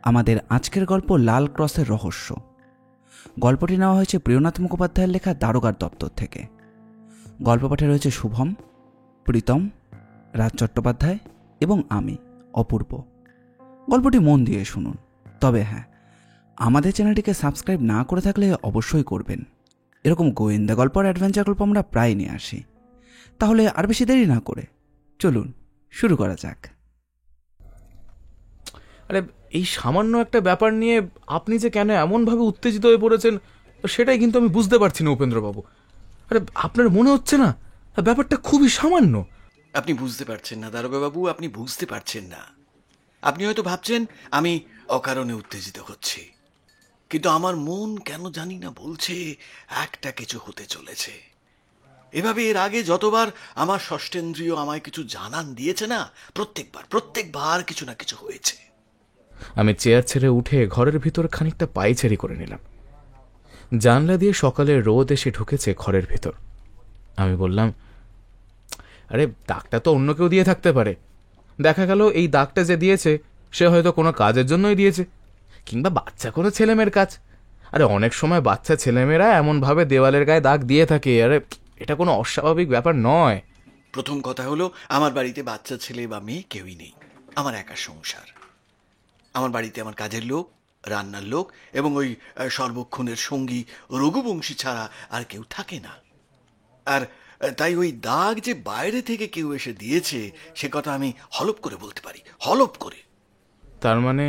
আমাদের আজকের গল্প লাল ক্রসের রহস্য। গল্পটি নেওয়া হয়েছে প্রিয়নাথ মুখোপাধ্যায়ের লেখা দারোগার দপ্তর থেকে। গল্প পাঠে রয়েছে শুভম, প্রীতম, রাজ চট্টোপাধ্যায় এবং আমি অপূর্ব। গল্পটি মন দিয়ে শুনুন। তবে হ্যাঁ, আমাদের চ্যানেলটিকে সাবস্ক্রাইব না করে থাকলে অবশ্যই করবেন। এরকম গোয়েন্দা গল্প আর অ্যাডভেঞ্চার গল্প আমরা প্রায় নিয়ে আসি। তাহলে আর বেশি দেরি না করে চলুন শুরু করা যাক। আরে এই সামান্য একটা ব্যাপার নিয়ে আপনি যে কেন এমনভাবে উত্তেজিত হয়ে পড়েছেন সেটাই কিন্তু আমি বুঝতে পারছি না উপেন্দ্রবাবু। আরে আপনার মনে হচ্ছে না ব্যাপারটা খুবই সামান্য? আপনি বুঝতে পারছেন না দারোগাবাবু, আপনি বুঝতে পারছেন না। আপনি হয়তো ভাবছেন আমি অকারণে উত্তেজিত হচ্ছি, কিন্তু আমার মন কেন জানি না বলছে একটা কিছু হতে চলেছে। এভাবে এর আগে যতবার আমার ষষ্ঠেন্দ্রিয় আমায় কিছু জানান দিয়েছে না, প্রত্যেকবার কিছু না কিছু হয়েছে। আমি চেয়ার ছেড়ে উঠে ঘরের ভিতর খানিকটা পায়চারি করে নিলাম। জানলা দিয়ে সকালের রোদ এসে ঢুকেছে ঘরের ভিতর। আমি বললাম, আরে দাগটা তো অন্য কেউ দিয়ে থাকতে পারে। দেখা গেল এই দাগটা যে দিয়েছে সে হয়তো কোনো কাজের জন্যই দিয়েছে, কিংবা বাচ্চা কোনো ছেলেমেয়ের কাজ। আরে অনেক সময় বাচ্চা ছেলেমেয়েরা এমনভাবে দেওয়ালের গায়ে দাগ দিয়ে থাকে। আরে এটা কোনো অস্বাভাবিক ব্যাপার নয়। প্রথম কথা হলো, আমার বাড়িতে বাচ্চা ছেলে বা মেয়ে কেউই নেই। আমার একা সংসার। আমার বাড়িতে আমার কাজের লোক, রান্নার লোক এবং ওই সর্বক্ষণের সঙ্গী রঘুবংশী ছাড়া আর কেউ থাকে না। আর তাই ওই দাগ যে বাইরে থেকে কেউ এসে দিয়েছে সে কথা আমি হলপ করে বলতে পারি, হলপ করে। তার মানে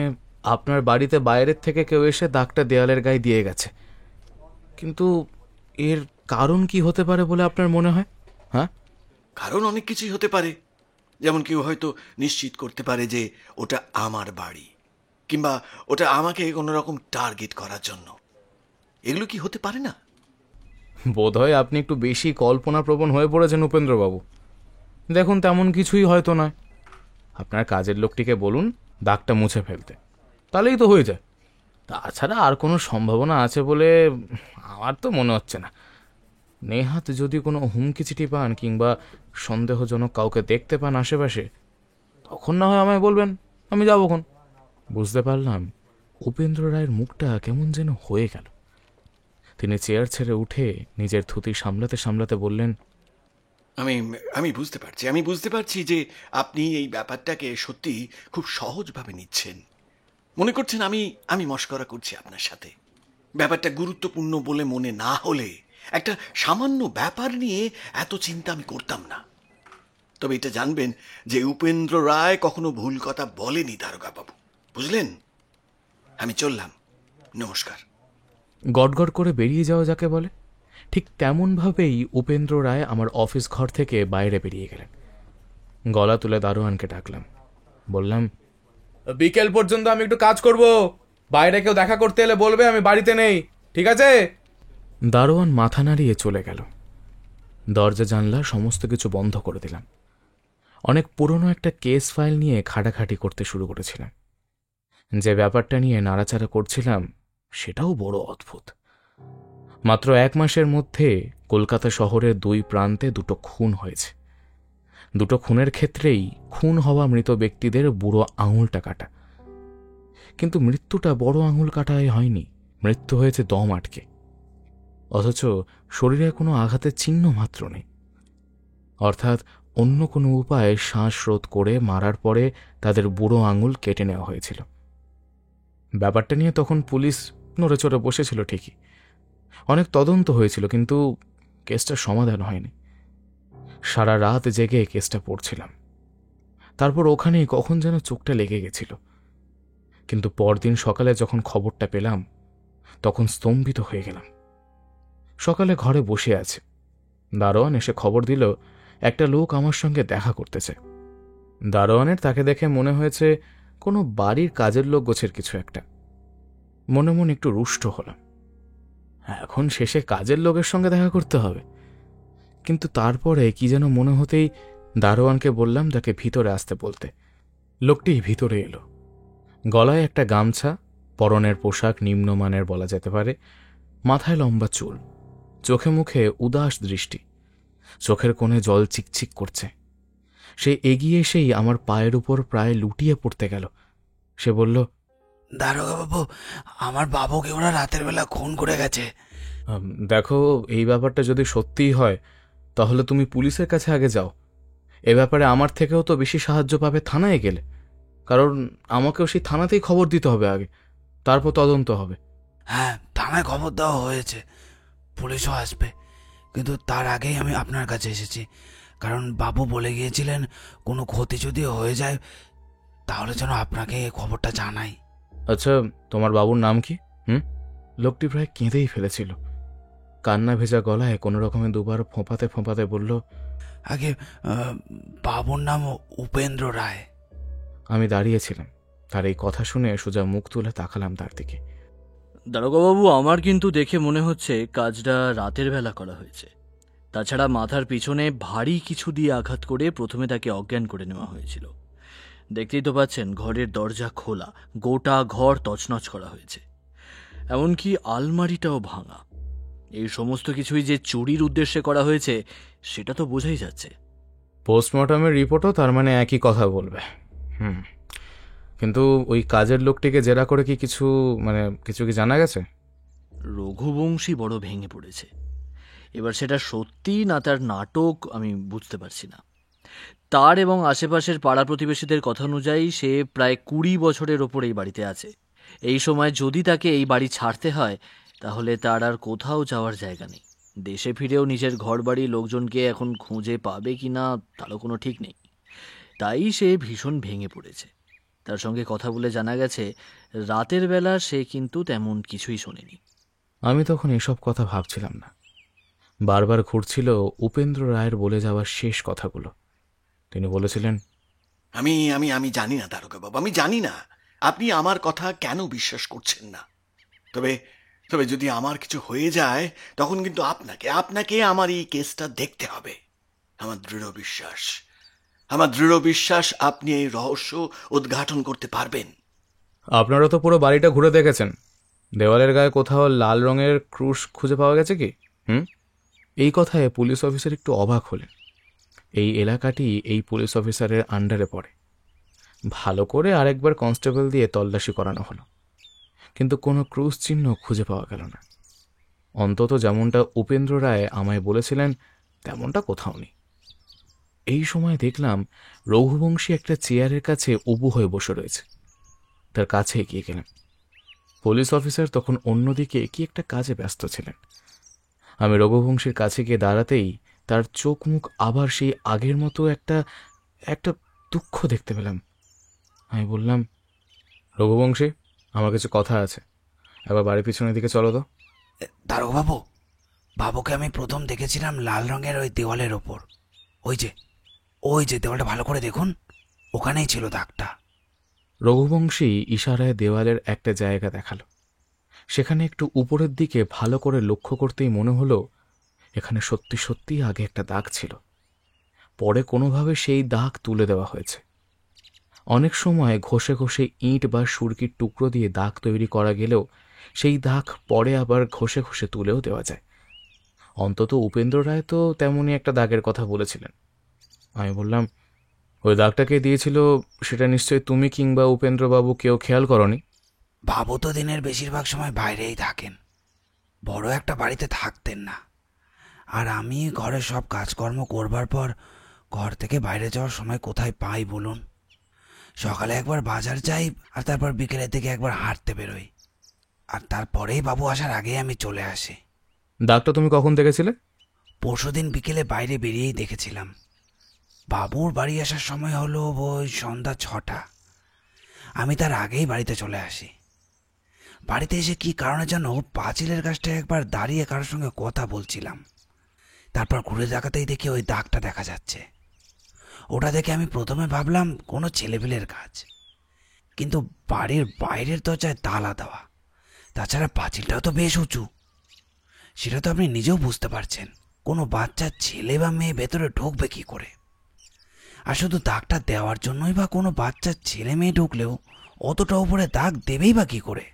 আপনার বাড়িতে বাইরের থেকে কেউ এসে দাগটা দেওয়ালের গায়ে দিয়ে গেছে। কিন্তু এর কারণ কি হতে পারে বলে আপনার মনে হয়? হ্যাঁ, কারণ অনেক কিছুই হতে পারে। যেমন কেউ হয়তো নিশ্চিত করতে পারে যে ওটা আমার বাড়ি, কিংবা ওটা আমাকে কোনো রকম টার্গেট করার জন্য। এগুলো কি হতে পারে না? বোধহয় আপনি একটু বেশি কল্পনাপ্রবণ হয়ে পড়েছেন উপেন্দ্রবাবু। দেখুন, তেমন কিছুই হয়তো নয়। আপনার কাজের লোকটিকে বলুন দাগটা মুছে ফেলতে, তাহলেই তো হয়ে যায়। তাছাড়া আর কোনো সম্ভাবনা আছে বলে আমার তো মনে হচ্ছে না। নেহাত যদি কোনো হুমকি চিঠি পান কিংবা সন্দেহজনক কাউকে দেখতে পান আশেপাশে, তখন না হয় আমায় বলবেন, আমি যাবখন। বুঝতে পারলাম উপেন্দ্র রায়ের মুখটা কেমন যেন হয়ে গেল। তিনি চেয়ার ছেড়ে উঠে নিজের থুতি সামলাতে সামলাতে বললেন, আমি বুঝতে পারছি যে আপনি এই ব্যাপারটাকে সত্যি খুব সহজভাবে নিচ্ছেন। মনে করছেন আমি মশকরা করছি আপনার সাথে। ব্যাপারটা গুরুত্বপূর্ণ বলে মনে না হলে একটা সামান্য ব্যাপার নিয়ে এত চিন্তা আমি করতাম না। তবে এটা জানবেন যে উপেন্দ্র রায় কখনো ভুল কথা বলেনি দারোগাবাবু, বুঝলেন? আমি চললাম, নমস্কার। গড়গড় করে বেরিয়ে যাওয়া যাকে বলে, ঠিক তেমনভাবেই উপেন্দ্র রায় আমার অফিস ঘর থেকে বাইরে বেরিয়ে গেলেন। গলা তুলে দারোয়ানকে ডাকলাম, বললাম, বিকেল পর্যন্ত আমি একটু কাজ করব। বাইরে কেউ দেখা করতে এলে বলবে আমি বাড়িতে নেই, ঠিক আছে? দারোয়ান মাথা নাড়িয়ে চলে গেল। দরজা জানলা সমস্ত কিছু বন্ধ করে দিলাম। অনেক পুরনো একটা কেস ফাইল নিয়ে খাটাখাটি করতে শুরু করেছিলাম। যে ব্যাপারটা নিয়ে নাড়াচাড়া করছিলাম সেটাও বড় অদ্ভুত। মাত্র 1 মাসের মধ্যে কলকাতা শহরের 2 প্রান্তে 2টো খুন হয়েছে। 2টো খুনের ক্ষেত্রেই খুন হওয়া মৃত ব্যক্তিদের বুড়ো আঙুলটা কাটা। কিন্তু মৃত্যুটা বড় আঙুল কাটায় হয়নি, মৃত্যু হয়েছে দম আটকে। অথচ শরীরে কোনো আঘাতের চিহ্ন মাত্র নেই। অর্থাৎ অন্য কোনো উপায়ে শ্বাসরোধ করে মারার পরে তাদের বুড়ো আঙুল কেটে নেওয়া হয়েছিল। ব্যাপারটা নিয়ে তখন পুলিশ নড়েচড়ে বসেছিল ঠিকই, অনেক তদন্ত হয়েছিল, কিন্তু কেসটার সমাধান হয়নি। সারা রাত জেগে কেসটা পড়ছিলাম। তারপর ওখানেই কখন যেন চোখটা লেগে গেছিল। কিন্তু পরদিন সকালে যখন খবরটা পেলাম তখন স্তম্ভিত হয়ে গেলাম। সকালে ঘরে বসে আছে, দারোয়ান এসে খবর দিল একটা লোক আমার সঙ্গে দেখা করতেছে। দারোয়ানের তাকে দেখে মনে হয়েছে কোনো বাড়ির কাজের লোক গোছের কিছু একটা। মনে মনে একটু রুষ্ট হলাম। এখন শেষে কাজের লোকের সঙ্গে দেখা করতে হবে। কিন্তু তারপরে কি যেন মনে হতেই দারোয়ানকে বললাম তাকে ভিতরে আসতে বলতে। লোকটি ভিতরে এলো। গলায় একটা গামছা, পরনের পোশাক নিম্নমানের বলা যেতে পারে, মাথায় লম্বা চুল, চোখে মুখে উদাস দৃষ্টি, চোখের কোণে জল চিকচিক করছে। সে এগিয়ে এসেই আমার পায়ের উপর প্রায় লুটিয়ে পড়তে গেল। সে বলল, দারোগা বাবু, আমার বাবুকে ওরা রাতের বেলা খুন করে গেছে। দেখো, এই ব্যাপারটা যদি সত্যিই হয় তাহলে তুমি পুলিশের কাছে আগে যাও। এ ব্যাপারে আমার থেকেও তো বেশি সাহায্য পাবে থানায় গেলে, কারণ আমাকেও সেই থানাতেই খবর দিতে হবে আগে, তারপর তদন্ত হবে। হ্যাঁ, থানায় খবর দেওয়া হয়েছে, পুলিশও আসবে, কিন্তু তার আগেই আমি আপনার কাছে এসেছি, কারণ বাবু বলে গিয়েছিলেন কোনো ক্ষতি যদি হয়ে যায় তাহলে যেন আপনাকে এই খবরটা জানাই। আচ্ছা, তোমার বাবুর নাম কি? লোকটি প্রায় কেঁদেই ফেলেছিল। কান্না ভেজা গলায় কোনো রকমে দুবার ফোঁপাতে ফোঁপাতে বলল, আগে বাবুর নাম উপেন্দ্র রায়। আমি দাঁড়িয়েছিলাম, তার এই কথা শুনে সোজা মুখ তুলে তাকালাম তার দিকে। দারোগাবাবু, আমার কিন্তু দেখে মনে হচ্ছে কাজটা রাতের বেলা করা হয়েছে। তাছাড়া মাথার পিছনে ভারী কিছু দিয়ে আঘাত করে প্রথমে তাকে অজ্ঞান করে নেওয়া হয়েছিল। দেখতেই তো পাচ্ছেন, ঘরের দরজা খোলা, গোটা ঘর তছনছ করা হয়েছে, এমনকি আলমারিটাও ভাঙা। এই সমস্ত কিছুই যে চুরির উদ্দেশ্যে করা হয়েছে সেটা তো বোঝাই যাচ্ছে। পোস্টমর্টমের রিপোর্টও তার মানে একই কথা বলবে। কিন্তু ওই কাজের লোকটিকে জেরা করে কি কিছু কি জানা গেছে? রঘুবংশী বড় ভেঙে পড়েছে। এবার সেটা সত্যি না তার নাটক আমি বুঝতে পারছি না। তার এবং আশেপাশের পাড়া প্রতিবেশীদের কথা অনুযায়ী সে প্রায় 20 বছরের ওপর এই বাড়িতে আছে। এই সময় যদি তাকে এই বাড়ি ছাড়তে হয় তাহলে তার আর কোথাও যাওয়ার জায়গা নেই। দেশে ফিরেও নিজের ঘরবাড়ি লোকজনকে এখন খুঁজে পাবে কিনা তারও কোনো ঠিক নেই। তাই সে ভীষণ ভেঙে পড়েছে। তার সঙ্গে কথা বলে জানা গেছে রাতের বেলা সে কিন্তু তেমন কিছুই শোনেনি। আমি তখন এসব কথা ভাবছিলাম না, বারবার ঘুরছিল উপেন্দ্র রায়ের বলে যাওয়ার শেষ কথাগুলো। তিনি বলেছিলেন, আমি আমি আমি জানি না দারোগা বাবু, আমি জানি না আপনি আমার কথা কেন বিশ্বাস করছেন না। তবে তবে যদি আমার কিছু হয়ে যায় তখন কিন্তু আপনাকে আপনাকে আমার এই কেসটা দেখতে হবে। আমার দৃঢ় বিশ্বাস আপনি এই রহস্য উদ্ঘাটন করতে পারবেন। আপনারা তো পুরো বাড়িটা ঘুরে দেখেছেন, দেওয়ালের গায়ে কোথাও লাল রঙের ক্রুশ খুঁজে পাওয়া গেছে কি? এই কথায় পুলিশ অফিসার একটু অবাক হলেন। এই এলাকাটি এই পুলিশ অফিসারের আন্ডারে পড়ে। ভালো করে আরেকবার কনস্টেবল দিয়ে তল্লাশি করানো হলো, কিন্তু কোনো ক্রুশ চিহ্ন খুঁজে পাওয়া গেল না। অন্তত যেমনটা উপেন্দ্র রায় আমায় বলেছিলেন তেমনটা কোথাও নেই। এই সময় দেখলাম রঘুবংশী একটা চেয়ারের কাছে উবু হয়ে বসে রয়েছে। তার কাছে এগিয়ে গেলাম। পুলিশ অফিসার তখন অন্যদিকে কি একটা কাজে ব্যস্ত ছিলেন। আমি রঘুবংশীর কাছে গিয়ে দাঁড়াতেই তার চোখ মুখ আবার সেই আগের মতো একটা একটা দুঃখ দেখতে পেলাম। আমি বললাম, রঘুবংশী, আমার কিছু কথা আছে, একবার বাড়ির পিছনের দিকে চলো তো। দারোগা বাবু, বাবুকে আমি প্রথম দেখেছিলাম লাল রঙের ওই দেওয়ালের ওপর। ওই যে দেওয়ালটা ভালো করে দেখুন, ওখানেই ছিল দাগটা। রঘুবংশী ইশারায় দেওয়ালের একটা জায়গা দেখালো। সেখানে একটু উপরের দিকে ভালো করে লক্ষ্য করতেই মনে হলো এখানে সত্যি সত্যি আগে একটা দাগ ছিল। পরে কোনোভাবে সেই দাগ তুলে দেওয়া হয়েছে। অনেক সময় ঘষে ঘষে ইট বা সুরকির টুকরো দিয়ে দাগ তৈরি করা গেলেও সেই দাগ পরে আবার ঘষে ঘষে তুলেও দেওয়া যায়। অন্তত উপেন্দ্র রায় তো তেমনই একটা দাগের কথা বলেছিলেন। আমি বললাম, ওই দাগটাকে দিয়েছিল সেটা নিশ্চয়ই তুমি কিংবা উপেন্দ্রবাবু কেউ খেয়াল করনি? বাবু তো দিনের বেশিরভাগ সময় বাইরেই থাকেন, বড় একটা বাড়িতে থাকতেন না। আর আমি ঘরে সব কাজকর্ম করবার পর ঘর থেকে বাইরে যাওয়ার সময় কোথায় পাই বলুন? সকালে একবার বাজার যাই, আর তারপর বিকেলের দিকে একবার হাঁটতে বেরোই, আর তারপরেই বাবু আসার আগেই আমি চলে আসি। দাগটা তুমি কখন দেখেছিলে? পরশুদিন বিকেলে বাইরে বেরিয়েই দেখেছিলাম। বাবুর বাড়ি আসার সময় হলো ওই সন্ধ্যা 6টা। আমি তার আগেই বাড়িতে চলে আসি। বাড়িতে এসে কি কারণে যেন পাঁচিলের কাছটা একবার দাঁড়িয়ে কারোর সঙ্গে কথা বলছিলাম। তারপর ঘুরে দেখাতেই দেখি ওই দাগটা দেখা যাচ্ছে। ওটা দেখে আমি প্রথমে ভাবলাম কোনো ছেলেপিলের কাজ, কিন্তু বাড়ির বাইরের দরজায় তালা দেওয়া, তাছাড়া পাঁচিলটাও তো বেশ উঁচু। সেটা তো আপনি নিজেও বুঝতে পারছেন, কোনো বাচ্চা ছেলে বা মেয়ে ভেতরে ঢুকবে কি করে? আর শুধু দাগটা দেওয়ার জন্যই বা কোনো বাচ্চা ছেলে মেয়ে ঢুকলেও অতটা উপরে দাগ দেবেই বা কি করে?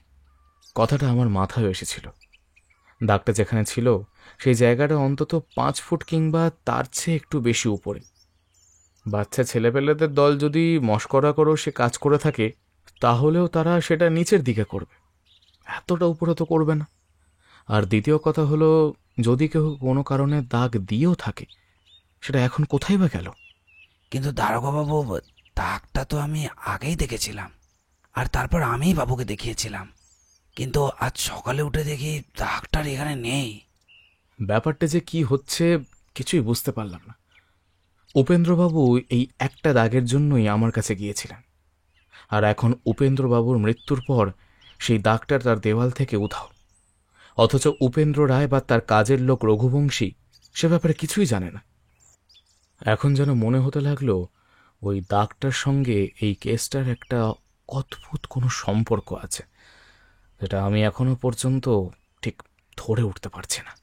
কথাটা আমার মাথায় এসেছিল। দাগটা যেখানে ছিল সেই জায়গাটা অন্তত 5 ফুট কিংবা তার চেয়ে একটু বেশি উপরে। বাচ্চা ছেলেপেলেদের দল যদি মশকরা করেও সে কাজ করে থাকে তাহলেও তারা সেটা নিচের দিকে করবে, এতটা উপরে তো করবে না। আর দ্বিতীয় কথা হলো, যদি কেউ কোনো কারণে দাগ দিয়েও থাকে, সেটা এখন কোথায় বা গেল? কিন্তু দারোগাবাবু, দাগটা তো আমি আগেই দেখেছিলাম, আর তারপর আমিই বাবুকে দেখিয়েছিলাম, কিন্তু আজ সকালে উঠে দেখি দাগটার এখানে নেই। ব্যাপারটা যে কি হচ্ছে কিছুই বুঝতে পারলাম না। উপেন্দ্রবাবু এই একটা দাগের জন্যই আমার কাছে গিয়েছিলেন, আর এখন উপেন্দ্রবাবুর মৃত্যুর পর সেই দাগটা তার দেওয়াল থেকে উধাও। অথচ উপেন্দ্র রায় বা তার কাজের লোক রঘুবংশী সে ব্যাপারে কিছুই জানে না। এখন যেন মনে হতে লাগলো ওই দাগটার সঙ্গে এই কেসটার একটা অদ্ভুত কোনো সম্পর্ক আছে, যেটা আমি এখনো পর্যন্ত ঠিক ধরে উঠতে পারছি না।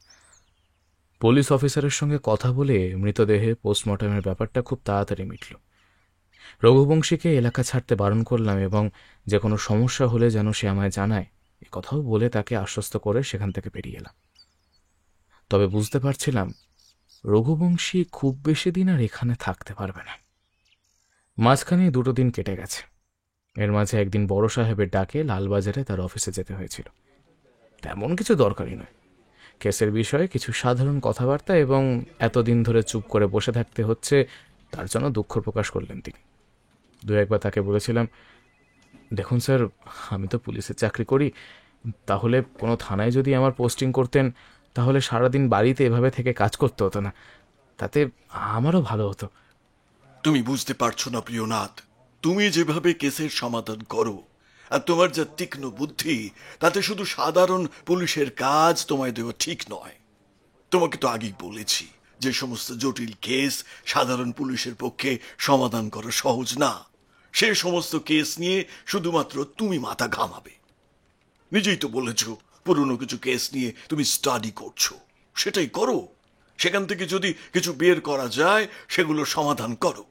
পুলিশ অফিসারের সঙ্গে কথা বলে মৃতদেহে পোস্টমর্টমের ব্যাপারটা খুব তাড়াতাড়ি মিটল। রঘুবংশীকে এলাকা ছাড়তে বারণ করলাম এবং যে কোনো সমস্যা হলে যেন সে আমায় জানায়, এ কথাও বলে তাকে আশ্বস্ত করে সেখান থেকে বেরিয়ে এলাম। তবে বুঝতে পারছিলাম রঘুবংশী খুব বেশি দিন আর এখানে থাকতে পারবে না। মাঝখানে 2 দিন কেটে গেছে। এর মাঝে একদিন বড় সাহেবের ডাকে লালবাজারে তার অফিসে যেতে হয়েছিল। তেমন কিছু দরকারি নয়, কেসের বিষয়ে কিছু সাধারণ কথাবার্তা এবং এতদিন ধরে চুপ করে বসে থাকতে হচ্ছে তার জন্য দুঃখ প্রকাশ করলেন তিনি। 2-1 বার তাকে বলেছিলাম, দেখুন স্যার, আমি তো পুলিশের চাকরি করি, তাহলে কোনো থানায় যদি আমার পোস্টিং করতেন তাহলে সারাদিন বাড়িতে এভাবে থেকে কাজ করতে হতো না, তাতে আমারও ভালো হতো। তুমি বুঝতে পারছো না প্রিয়নাথ, তুমি যেভাবে কেসের সমাধান করো আর তোমার যা তীক্ষ্ণ বুদ্ধি, তাতে শুধু সাধারণ পুলিশের কাজ তোমায় দেওয়া ঠিক নয়। তোমাকে তো আগেই বলেছি যে সমস্ত জটিল কেস সাধারণ পুলিশের পক্ষে সমাধান করা সহজ না। সে সমস্ত কেস নিয়ে শুধুমাত্র তুমি মাথা ঘামাবে। নিজেই তো বলেছ পুরনো কিছু কেস নিয়ে তুমি স্টাডি করছো, সেটাই করো। সেখান থেকে যদি কিছু বের করা যায় সেগুলো সমাধান করো।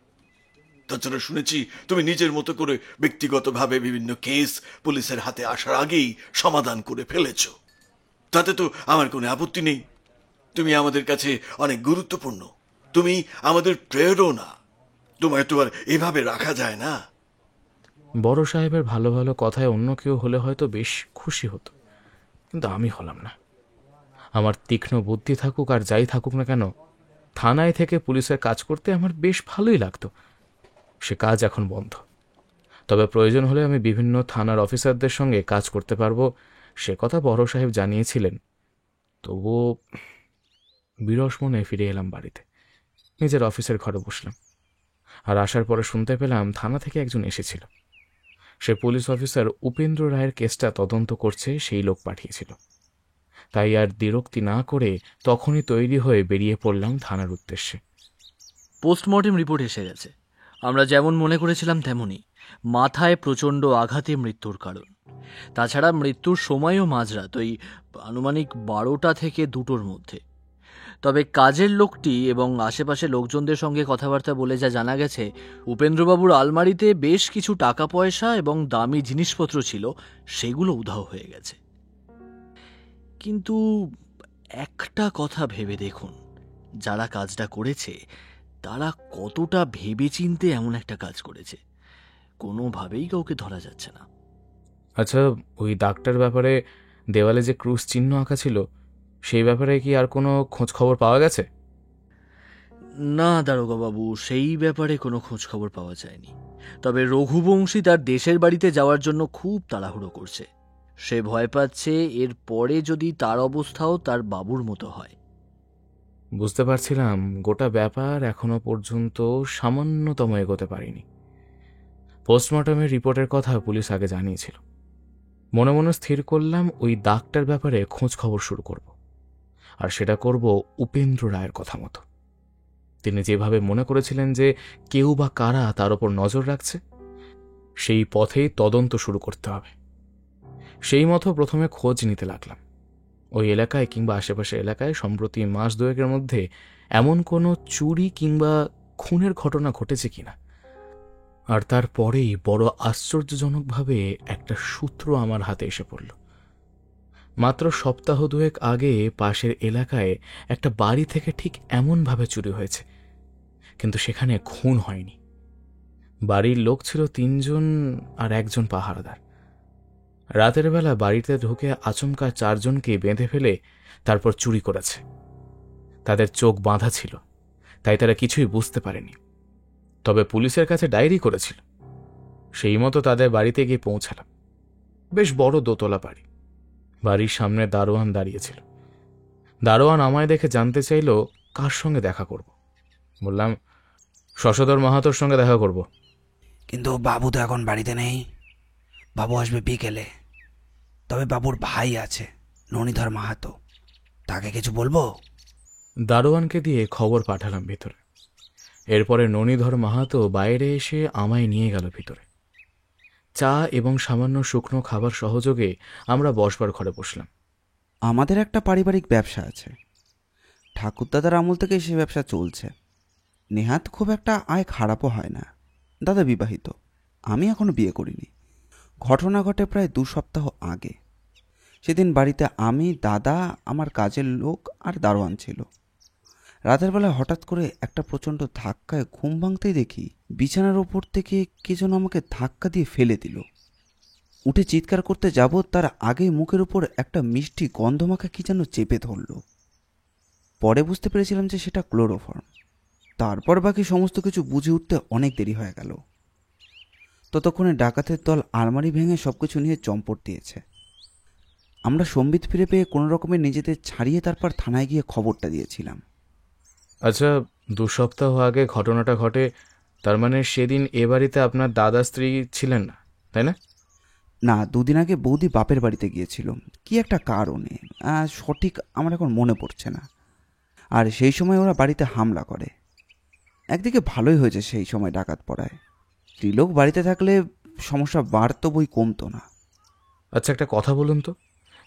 তাছাড়া শুনেছি তুমি নিজের মতো করে ব্যক্তিগতভাবে বিভিন্ন কেস পুলিশের হাতে আসার আগেই সমাধান করে ফেলেছ। তাতে তো আমার কোনো আপত্তি নেই। তুমি আমাদের কাছে অনেক গুরুত্বপূর্ণ, তুমি আমাদের প্রেরণা। তোমায় তো আর এভাবে রাখা যায় না। বড় সাহেবের ভালো ভালো কথায় অন্য কেউ হলে হয়তো বেশ খুশি হতো, কিন্তু আমি হলাম না। আমার তীক্ষ্ণ বুদ্ধি থাকুক আর যাই থাকুক না কেন, থানায় থেকে পুলিশের কাজ করতে আমার বেশ ভালোই লাগতো। সে কাজ এখন বন্ধ। তবে প্রয়োজন হলে আমি বিভিন্ন থানার অফিসারদের সঙ্গে কাজ করতে পারবো, সে কথা বড় সাহেব জানিয়েছিলেন। তবুও বিরস মনে ফিরে এলাম বাড়িতে। নিজের অফিসের ঘরে বসলাম, আর আসার পরে শুনতে পেলাম থানা থেকে একজন এসেছিল। সে পুলিশ অফিসার উপেন্দ্র রায়ের কেসটা তদন্ত করছে, সেই লোক পাঠিয়েছিল। তাই আর দ্বিরক্তি না করে তখনই তৈরি হয়ে বেরিয়ে পড়লাম থানার উদ্দেশ্যে। পোস্টমর্টেম রিপোর্ট এসে গেছে। আমরা যেমন মনে করেছিলাম তেমনই, মাথায় প্রচণ্ড আঘাতে মৃত্যুর কারণ। তাছাড়া মৃত্যুর সময়ও মাঝরাত, ওই আনুমানিক 12টা থেকে 2টোর মধ্যে। তবে কাজের লোকটি এবং আশেপাশে লোকজনদের সঙ্গে কথাবার্তা বলে যা জানা গেছে, উপেন্দ্রবাবুর আলমারিতে বেশ কিছু টাকা পয়সা এবং দামি জিনিসপত্র ছিল, সেগুলো উধাও হয়ে গেছে। কিন্তু একটা কথা ভেবে দেখুন, যারা কাজটা করেছে তারা কতটা ভেবেচিন্তে এমন একটা কাজ করেছে, কোনোভাবেই কাউকে ধরা যাচ্ছে না। আচ্ছা, ওই ডাক্তার ব্যাপারে দেওয়ালে যে ক্রুশ চিহ্ন আঁকা ছিল, সেই ব্যাপারে কি আর কোনো খোঁজ খবর পাওয়া গেছে? না দারোগাবাবু, সেই ব্যাপারে কোনো খোঁজ খবর পাওয়া যায়নি। তবে রঘুবংশী তার দেশের বাড়িতে যাওয়ার জন্য খুব তাড়াহুড়ো করছে। সে ভয় পাচ্ছে এর পরে যদি তার অবস্থাও তার বাবুর মতো হয়। বুঝতে পারছিলাম গোটা ব্যাপার এখনো পর্যন্ত সামান্যতম এগোতে পারিনি। পোস্টমর্টমের রিপোর্টের কথা পুলিশ আগে জানিয়েছিল। মনে মনে স্থির করলাম ওই ডাক্তার ব্যাপারে খোঁজ খবর শুরু করব, আর সেটা করব উপেন্দ্র রায়ের কথা মতো। তিনি যেভাবে মনে করেছিলেন যে কেউ বা কারা তার ওপর নজর রাখছে, সেই পথেই তদন্ত শুরু করতে হবে। সেই মতো প্রথমে খোঁজ নিতে লাগলাম ওই এলাকায় কিংবা আশেপাশে এলাকায় সম্প্রতি মাস 2-এর মধ্যে এমন কোনো চুরি কিংবা খুনের ঘটনা ঘটেছে কিনা। আর তারপরেই বড় আশ্চর্যজনকভাবে একটা সূত্র আমার হাতে এসে পড়ল। মাত্র সপ্তাহ 2 আগে পাশের এলাকায় একটা বাড়ি থেকে ঠিক এমনভাবে চুরি হয়েছে, কিন্তু সেখানে খুন হয়নি। বাড়ির লোক ছিল 3 জন আর 1 জন পাহারাদার। রাতের বেলা বাড়িতে ঢুকে আচমকা 4 জনকে বেঁধে ফেলে তারপর চুরি করেছে। তাদের চোখ বাঁধা ছিল, তাই তারা কিছুই বুঝতে পারেনি। তবে পুলিশের কাছে ডায়েরি করেছিল। সেই মতো তাদের বাড়িতে গিয়ে পৌঁছালাম। বেশ বড় দোতলা বাড়ি। বাড়ির সামনে দারোয়ান দাঁড়িয়েছিল। দারোয়ান আমায় দেখে জানতে চাইল কার সঙ্গে দেখা করব। বললাম, শশধর মাহাতোর সঙ্গে দেখা করব। কিন্তু বাবু তো এখন বাড়িতে নেই, বাবু আসবে বিকেলে। তবে বাবুর ভাই আছে, ননীধর মাহাতো, তাকে কিছু বলবো? দারোয়ানকে দিয়ে খবর পাঠালাম ভিতরে। এরপরে ননীধর মাহাতো বাইরে এসে আমায় নিয়ে গেল ভিতরে। চা এবং সামান্য শুকনো খাবার সহযোগে আমরা বসবার ঘরে বসলাম। আমাদের একটা পারিবারিক ব্যবসা আছে, ঠাকুরদাদার আমল থেকে সে ব্যবসা চলছে। নেহাত খুব একটা আয় খারাপও হয় না। দাদা বিবাহিত, আমি এখনো বিয়ে করিনি। ঘটনা ঘটে প্রায় 2 সপ্তাহ আগে। সেদিন বাড়িতে আমি, দাদা, আমার কাজের লোক আর দারোয়ান ছিল। রাতের বেলায় হঠাৎ করে একটা প্রচণ্ড ধাক্কায় ঘুম ভাঙতেই দেখি বিছানার ওপর থেকে কে যেন আমাকে ধাক্কা দিয়ে ফেলে দিল। উঠে চিৎকার করতে যাব, তার আগেই মুখের উপর একটা মিষ্টি গন্ধমাখা কি যেন চেপে ধরল। পরে বুঝতে পেরেছিলাম যে সেটা ক্লোরোফর্ম। তারপর বাকি সমস্ত কিছু বুঝে উঠতে অনেক দেরি হয়ে গেল। ততক্ষণে ডাকাতের দল আলমারি ভেঙে সবকিছু নিয়ে চম্পট দিয়েছে। আমরা সম্বিত ফিরে পেয়ে কোনো রকমে নিজেদের ছাড়িয়ে তারপর থানায় গিয়ে খবরটা দিয়েছিলাম। আচ্ছা, 2 সপ্তাহ আগে ঘটনাটা ঘটে, তার মানে সেদিন এ বাড়িতে আপনার দাদা স্ত্রী ছিলেন না, তাই না? না, 2 দিন আগে বৌদি বাপের বাড়িতে গিয়েছিল কি একটা কারণে, সঠিক আমার এখন মনে পড়ছে না। আর সেই সময় ওরা বাড়িতে হামলা করে। একদিকে ভালোই হয়েছে সেই সময় ডাকাত পড়ায়। স্ত্রীলোক বাড়িতে থাকলে সমস্যা বাড়তো বই কমতো না। আচ্ছা, একটা কথা বলুন তো,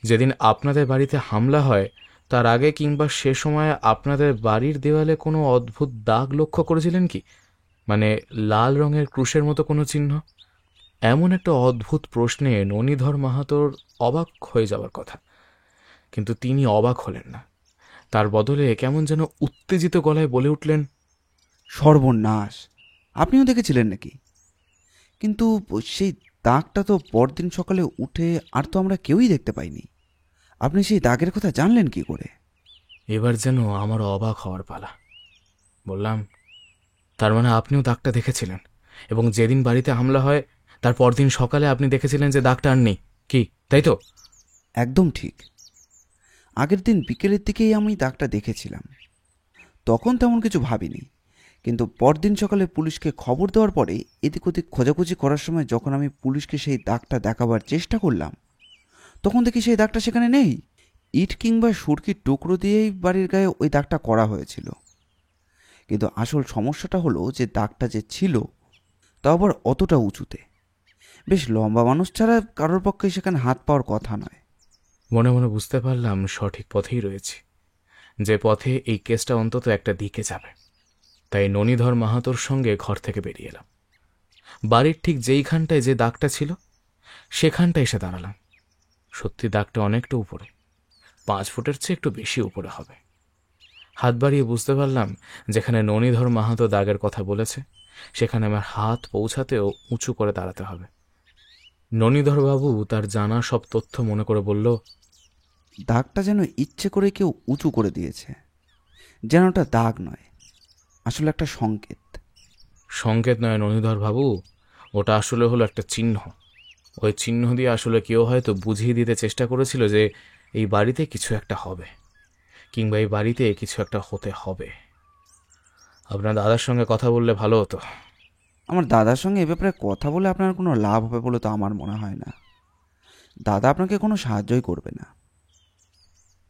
যেদিন আপনাদের বাড়িতে হামলা হয় তার আগে কিংবা সে সময় আপনাদের বাড়ির দেওয়ালে কোনো অদ্ভুত দাগ লক্ষ্য করেছিলেন কি? মানে লাল রঙের ক্রুশের মতো কোনো চিহ্ন? এমন একটা অদ্ভুত প্রশ্নে ননীধর মাহাতোর অবাক হয়ে যাওয়ার কথা, কিন্তু তিনি অবাক হলেন না। তার বদলে কেমন যেন উত্তেজিত গলায় বলে উঠলেন, সর্বনাশ, আপনিও দেখেছিলেন নাকি? কিন্তু সেই দাগটা তো পরদিন সকালে উঠে আর তো আমরা কেউই দেখতে পাইনি। আপনি সেই দাগের কথা জানলেন কি করে? এবার যেন আমার অবাক হওয়ার পালা। বললাম, তার মানে আপনিও দাগটা দেখেছিলেন, এবং যেদিন বাড়িতে হামলা হয় তার পরদিন সকালে আপনি দেখেছিলেন যে দাগটা আর নেই, কি তাই তো? একদম ঠিক। আগের দিন বিকেলের দিকেই আমি দাগটা দেখেছিলাম। তখন তেমন কিছু ভাবিনি, কিন্তু পরদিন সকালে পুলিশকে খবর দেওয়ার পরে এদিক ওদিক খোঁজাখুঁজি করার সময় যখন আমি পুলিশকে সেই দাগটা দেখাবার চেষ্টা করলাম, তখন দেখি সেই দাগটা সেখানে নেই। ইট কিংবা সুরকির টুকরো দিয়েই বাড়ির গায়ে ওই দাগটা করা হয়েছিল। কিন্তু আসল সমস্যাটা হলো যে দাগটা যে ছিল তা আবার অতটা উঁচুতে। বেশ লম্বা মানুষ ছাড়া কারোর পক্ষে সেখানে হাত পাওয়ার কথা নয়। মনে মনে বুঝতে পারলাম সঠিক পথেই রয়েছি, যে পথে এই কেসটা অন্তত একটা দিকে যাবে। তাই ননীধর মাহাতোর সঙ্গে ঘর থেকে বেরিয়ে এলাম। বাড়ির ঠিক যেইখানটায় যে দাগটা ছিল সেখানটায় এসে দাঁড়ালাম। সত্যি দাগটা অনেকটা উপরে, 5 ফুটের চেয়ে একটু বেশি উপরে হবে। হাত বাড়িয়ে বুঝতে পারলাম যেখানে ননীধর মাহাতো দাগের কথা বলেছে সেখানে আমার হাত পৌঁছাতেও উঁচু করে দাঁড়াতে হবে। ননীধরবাবু তার জানা সব তথ্য মনে করে বলল, দাগটা যেন ইচ্ছে করে কেউ উঁচু করে দিয়েছে, যেন ওটা দাগ নয়, আসলে একটা সংকেত। সংকেত নয় ননীধরবাবু, ওটা আসলে হলো একটা চিহ্ন। ওই চিহ্ন দিয়ে আসলে কেউ হয়তো বুঝিয়ে দিতে চেষ্টা করেছিল যে এই বাড়িতে কিছু একটা হবে, কিংবা এই বাড়িতে কিছু একটা হতে হবে। আপনার দাদার সঙ্গে কথা বললে ভালো হতো। আমার দাদার সঙ্গে এ ব্যাপারে কথা বলে আপনার কোনো লাভ হবে বলে তো আমার মনে হয় না। দাদা আপনাকে কোনো সাহায্যই করবে না।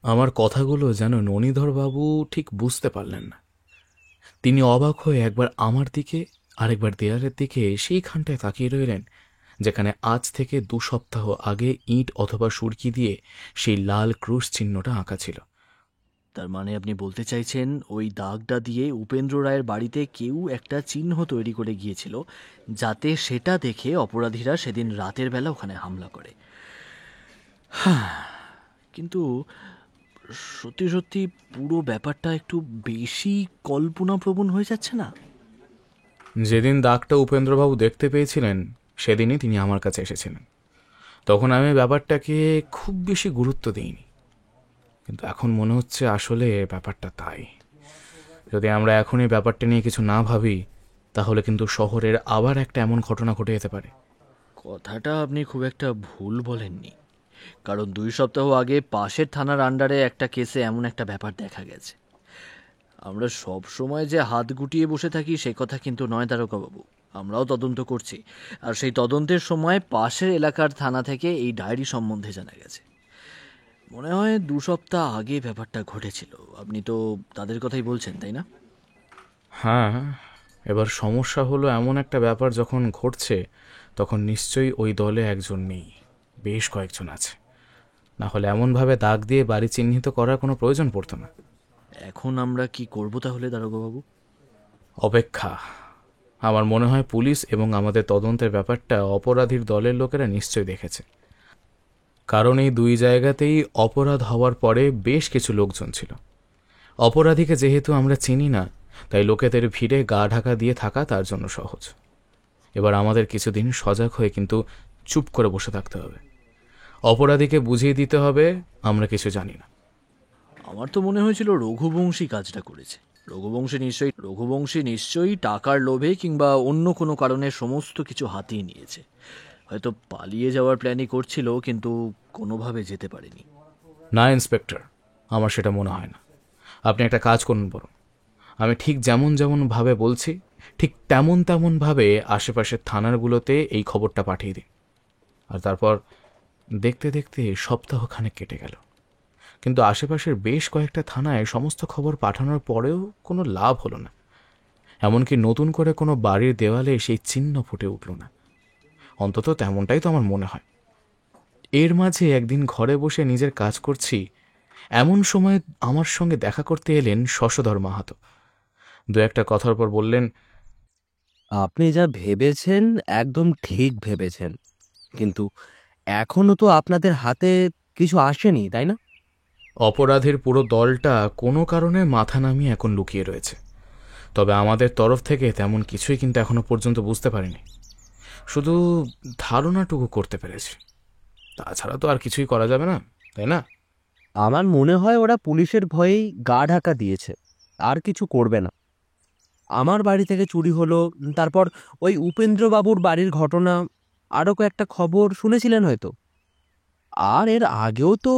আমার কথাগুলো যেন ননীধরবাবু ঠিক বুঝতে পারলেন না। তিনি অবাক হয়ে একবার আমার দিকে আরেকবার দেয়ালের দিকে সেইখানটায় তাকিয়ে রইলেন যেখানে আজ থেকে 2 সপ্তাহ আগে ইট অথবা সুরকি দিয়ে সেই লাল ক্রুশ চিহ্নটা আঁকা ছিল। তার মানে আপনি বলতে চাইছেন ওই দাগটা দিয়ে উপেন্দ্র রায়ের বাড়িতে কেউ একটা চিহ্ন তৈরি করে গিয়েছিল, যাতে সেটা দেখে অপরাধীরা সেদিন রাতের বেলা ওখানে হামলা করে। কিন্তু সত্যি সত্যি পুরো ব্যাপারটা একটু বেশি কল্পনাপ্রবণ হয়ে যাচ্ছে না? যেদিন দাগটা উপেন্দ্রবাবু দেখতে পেয়েছিলেন সেদিনই তিনি আমার কাছে এসেছিলেন। তখন আমি ব্যাপারটাকে খুব বেশি গুরুত্ব দিইনি, কিন্তু এখন মনে হচ্ছে আসলে ব্যাপারটা তাই। যদি আমরা এখনই ব্যাপারটা নিয়ে কিছু না ভাবি তাহলে কিন্তু শহরের আবার একটা এমন ঘটনা ঘটে যেতে পারে। কথাটা আপনি খুব একটা ভুল বলেননি, কারণ 2 সপ্তাহ আগে পাশের থানার আন্ডারে একটা কেসে এমন একটা ব্যাপার দেখা গেছে। আমরা সব সময় যে হাত গুটিয়ে বসে থাকি সে কথা কিন্তু নয় দারোগাবাবু, আমরাও তদন্ত করছি। আর সেই তদন্তের সময় পাশের এলাকার থানা থেকে এই ডায়েরি সম্বন্ধে জানা গেছে। মনে হয় 2 সপ্তাহ আগে ব্যাপারটা ঘটেছিল। আপনি তো তাদের কথাই বলছেন, তাই না? হ্যাঁ, এবার সমস্যা হলো এমন একটা ব্যাপার যখন ঘটছে তখন নিশ্চয়ই ওই দলে একজন নেই, বেশ কয়েকজন আছে। না হলে এমনভাবে দাগ দিয়ে বাড়ি চিহ্নিত করার কোনো প্রয়োজন পড়তো না। এখন আমরা কি করব তাহলে দারোগাবাবু? অপেক্ষা। আমার মনে হয় পুলিশ এবং আমাদের তদন্তের ব্যাপারটা অপরাধীর দলের লোকেরা নিশ্চয়ই দেখেছে, কারণ এই 2 জায়গাতেই অপরাধ হওয়ার পরে বেশ কিছু লোকজন ছিল। অপরাধীকে যেহেতু আমরা চিনি না, তাই লোকেদের ভিড়ে গা ঢাকা দিয়ে থাকা তার জন্য সহজ। এবার আমাদের কিছুদিন সজাগ হয়ে কিন্তু চুপ করে বসে থাকতে হবে। অপরাধীকে বুঝিয়ে দিতে হবে আমরা কিছু জানি না। আমার তো মনে হয়েছিল রঘুবংশী কাজটা করেছে। রঘুবংশী নিশ্চয়ই টাকার লোভে কিংবা অন্য কোনো কারণে সমস্ত কিছু হাতিয়ে নিয়েছে। হয়তো পালিয়ে যাওয়ার প্ল্যানই করছিল, কিন্তু কোনোভাবে যেতে পারেনি। না ইন্সপেক্টর, আমার সেটা মনে হয় না। আপনি একটা কাজ করুন বরং, আমি ঠিক যেমন ভাবে বলছি ঠিক তেমন ভাবে আশেপাশের থানারগুলোতে এই খবরটা পাঠিয়ে দিন। আর তারপর দেখতে দেখতে সপ্তাহখানেক কেটে গেল, কিন্তু আশেপাশের বেশ কয়েকটা থানায় সমস্ত খবর পাঠানোর পরেও কোনো লাভ হলো না। এমনকি নতুন করে কোনো বাড়ির দেওয়ালে সেই চিহ্ন ফুটে উঠল না। অন্তত তেমনটাই তো আমার মনে হয়। এর মাঝে একদিন ঘরে বসে নিজের কাজ করছি, এমন সময় আমার সঙ্গে দেখা করতে এলেন শশধর মাহাতো। 2-1 কথার পর বললেন, আপনি যা ভেবেছেন একদম ঠিক ভেবেছেন, কিন্তু এখনো তো আপনাদের হাতে কিছু আসেনি, তাই না? অপরাধের পুরো দলটা কোনো কারণে মাথা নামিয়ে এখন লুকিয়ে রয়েছে। তবে আমাদের তরফ থেকে তেমন কিছুই কিন্তু এখনো পর্যন্ত বুঝতে পারিনি, শুধু ধারণাটুকু করতে পেরেছি। তাছাড়া তো আর কিছুই করা যাবে না, তাই না? আমার মনে হয় ওরা পুলিশের ভয়েই গা ঢাকা দিয়েছে, আর কিছু করবে না। আমার বাড়ি থেকে চুরি হলো, তারপর ওই উপেন্দ্রবাবুর বাড়ির ঘটনা, আরও কয়েকটা খবর শুনেছিলেন হয়তো। আর এর আগেও তো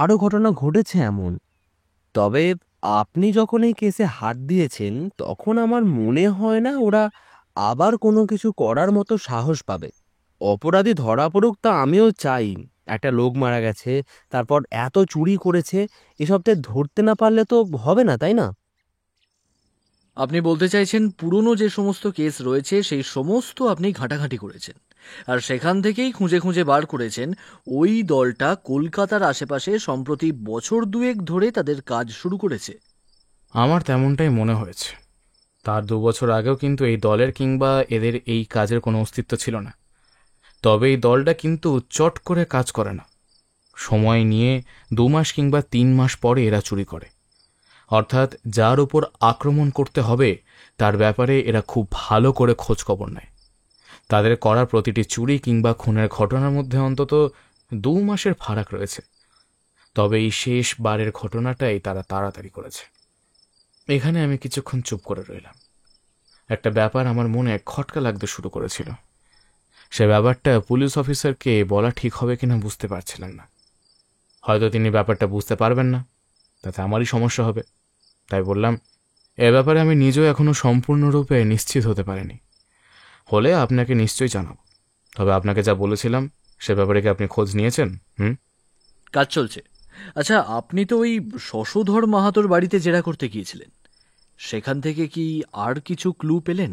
আরও ঘটনা ঘটেছে এমন। তবে আপনি যখন এই কেসে হাত দিয়েছেন তখন আমার মনে হয় না ওরা আবার কোনো কিছু করার মতো সাহস পাবে। অপরাধী ধরা পড়ুক তা আমিও চাই। একটা লোক মারা গেছে, তারপর এত চুরি করেছে, এসবতে ধরতে না পারলে তো হবে না, তাই না? আপনি বলতে চাইছেন পুরনো যে সমস্ত কেস রয়েছে সেই সমস্ত আপনি ঘাঁটাঘাঁটি করেছেন, আর সেখান থেকেই খুঁজে খুঁজে বার করেছেন ওই দলটা কলকাতার আশেপাশে সম্প্রতি বছর 2 ধরে তাদের কাজ শুরু করেছে। আমার তেমনটাই মনে হয়েছে। তার 2 বছর আগেও কিন্তু এই দলের কিংবা এদের এই কাজের কোনো অস্তিত্ব ছিল না। তবে এই দলটা কিন্তু চট করে কাজ করে না, সময় নিয়ে 2 মাস কিংবা 3 মাস পরে এরা চুরি করে। অর্থাৎ যার উপর আক্রমণ করতে হবে তার ব্যাপারে এরা খুব ভালো করে খোঁজ খবর নেয়। তাদের করা প্রতিটি চুরি কিংবা খুনের ঘটনার মধ্যে অন্তত 2 মাসের ফারাক রয়েছে। তবে এই শেষ বারের ঘটনাটাই তারা তাড়াতাড়ি করেছে। এখানে আমি কিছুক্ষণ চুপ করে রইলাম। একটা ব্যাপার আমার মনে খটকা লাগতে শুরু করেছিল। সে ব্যাপারটা পুলিশ অফিসারকে বলা ঠিক হবে কিনা বুঝতে পারছিলাম না। হয়তো তিনি ব্যাপারটা বুঝতে পারবেন না, তাতে আমারই সমস্যা হবে। তাই বললাম, এ ব্যাপারে আমি নিজেও এখনো সম্পূর্ণরূপে নিশ্চিত হতে পারিনি। হলে আপনাকে নিশ্চয়ই জানাব। তবে আপনাকে যা বলেছিলাম সে ব্যাপারে কি আপনি খোঁজ নিয়েছেন? কাজ চলছে। আচ্ছা, আপনি তো ওই শশধর মাহাতোর বাড়িতে জেরা করতে গিয়েছিলেন, সেখান থেকে কি আর কিছু ক্লু পেলেন?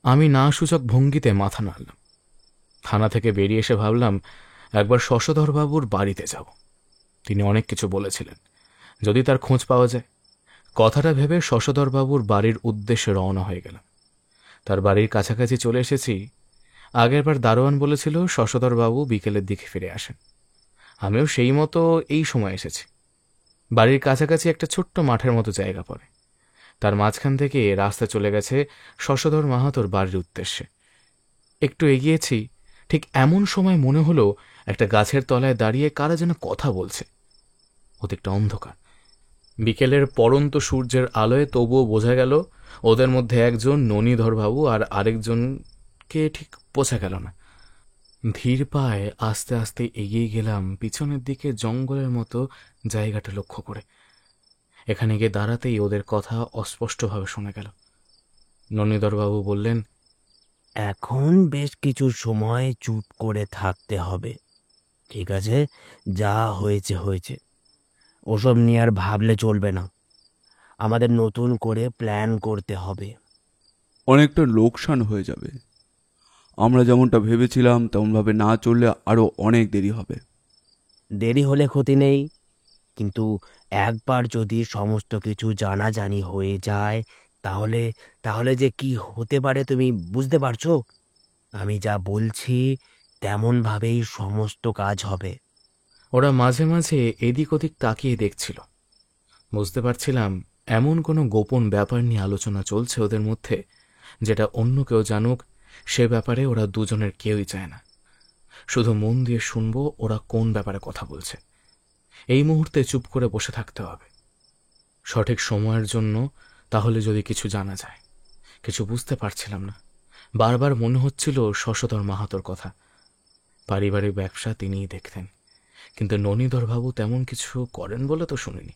আমি না সূচক ভঙ্গিতে মাথা নাড়লাম। থানা থেকে বেরিয়ে এসে ভাবলাম একবার শশধরবাবুর বাড়িতে যাব। তিনি অনেক কিছু বলেছিলেন, যদি তার খোঁজ পাওয়া যায়। কথাটা ভেবে শশধরবাবুর বাড়ির উদ্দেশ্যে রওনা হয়ে গেলাম। তার বাড়ির কাছাকাছি চলে এসেছি। আগেরবার দারোয়ান বলেছিল শশধরবাবু বিকেলের দিকে ফিরে আসেন। আমিও সেই মতো এই সময় এসেছি। বাড়ির কাছাকাছি একটা ছোট্ট মাঠের মতো জায়গা পড়ে। তার মাঝখান থেকে রাস্তা চলে গেছে শশধর মাহাতোর বাড়ির উদ্দেশ্যে। একটু এগিয়েছি, ঠিক এমন সময় মনে হলো একটা গাছের তলায় দাঁড়িয়ে কারা যেন কথা বলছে। ওদিকটা অন্ধকার, বিকেলের পড়ন্ত সূর্যের আলোয় তবুও বোঝা গেল ওদের মধ্যে একজন ননীধরবাবু আর আরেকজনকে ঠিক বোঝা গেল না। ধীর পায়ে আস্তে আস্তে এগিয়ে গেলাম পিছনের দিকে জঙ্গলের মতো জায়গাটা লক্ষ্য করে। এখানে গিয়ে দাঁড়াতেই ওদের কথা অস্পষ্টভাবে শোনা গেল। ননীধরবাবু বললেন, এখন বেশ কিছু সময় চুপ করে থাকতে হবে, ঠিক আছে? যা হয়েছে হয়েছে, ওসব নিয়ে আর ভাবলে চলবে না। আমাদের নতুন করে প্ল্যান করতে হবে। অনেকটা লোকসান হয়ে যাবে। আমরা যেমনটা ভেবেছিলাম তেমনভাবে না চললে আরও অনেক দেরি হবে। দেরি হলে ক্ষতি নেই, কিন্তু একবার যদি সমস্ত কিছু জানাজানি হয়ে যায় তাহলে তাহলে যে কি হতে পারে তুমি বুঝতে পারছো? আমি যা বলছি তেমনভাবেই সমস্ত কাজ হবে। ওরা মাঝে মাঝে এদিক ওদিক তাকিয়ে দেখছিল। বুঝতে পারছিলাম এমন কোনো গোপন ব্যাপার নিয়ে আলোচনা চলছে ওদের মধ্যে, যেটা অন্য কেউ জানুক সে ব্যাপারে ওরা দুজনের কেউই চায় না। শুধু মন দিয়ে শুনবো ওরা কোন ব্যাপারে কথা বলছে। এই মুহূর্তে চুপ করে বসে থাকতে হবে সঠিক সময়ের জন্য, তাহলে যদি কিছু জানা যায়। কিছু বুঝতে পারছিলাম না। বারবার মনে হচ্ছিল শশধর মাহাতোর কথা। পারিবারিক ব্যবসা তিনিই দেখতেন, কিন্তু ননীধরবাবু তেমন কিছু করেন বলে তো শুনিনি।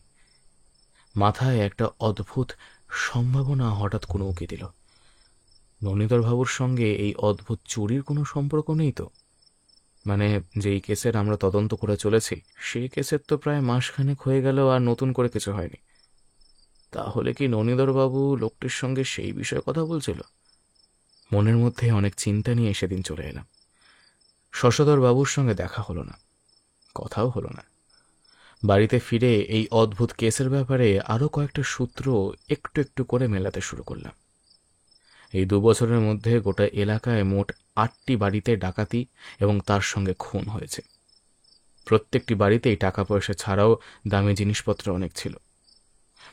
মাথায় একটা অদ্ভুত সম্ভাবনা হঠাৎ কোনো উকি দিল। ননীধরবাবুর সঙ্গে এই অদ্ভুত চুরির কোনো সম্পর্ক নেই তো? মানে যেই কেসের আমরা তদন্ত করে চলেছি সেই কেসের তো প্রায় মাসখানেক হয়ে গেল আর নতুন করে কিছু হয়নি। তাহলে কি ননীধরবাবু লোকটির সঙ্গে সেই বিষয়ে কথা বলছিল? মনের মধ্যে অনেক চিন্তা নিয়ে সেদিন চলে এলাম। শশধর বাবুর সঙ্গে দেখা হলো না, কথাও হলো না। বাড়িতে ফিরে এই অদ্ভুত কেসের ব্যাপারে আরও কয়েকটা সূত্র একটু একটু করে মেলাতে শুরু করলাম। এই 2 বছরের মধ্যে গোটা এলাকায় মোট 8টি বাড়িতে ডাকাতি এবং তার সঙ্গে খুন হয়েছে। প্রত্যেকটি বাড়িতেই টাকা পয়সা ছাড়াও দামি জিনিসপত্র অনেক ছিল।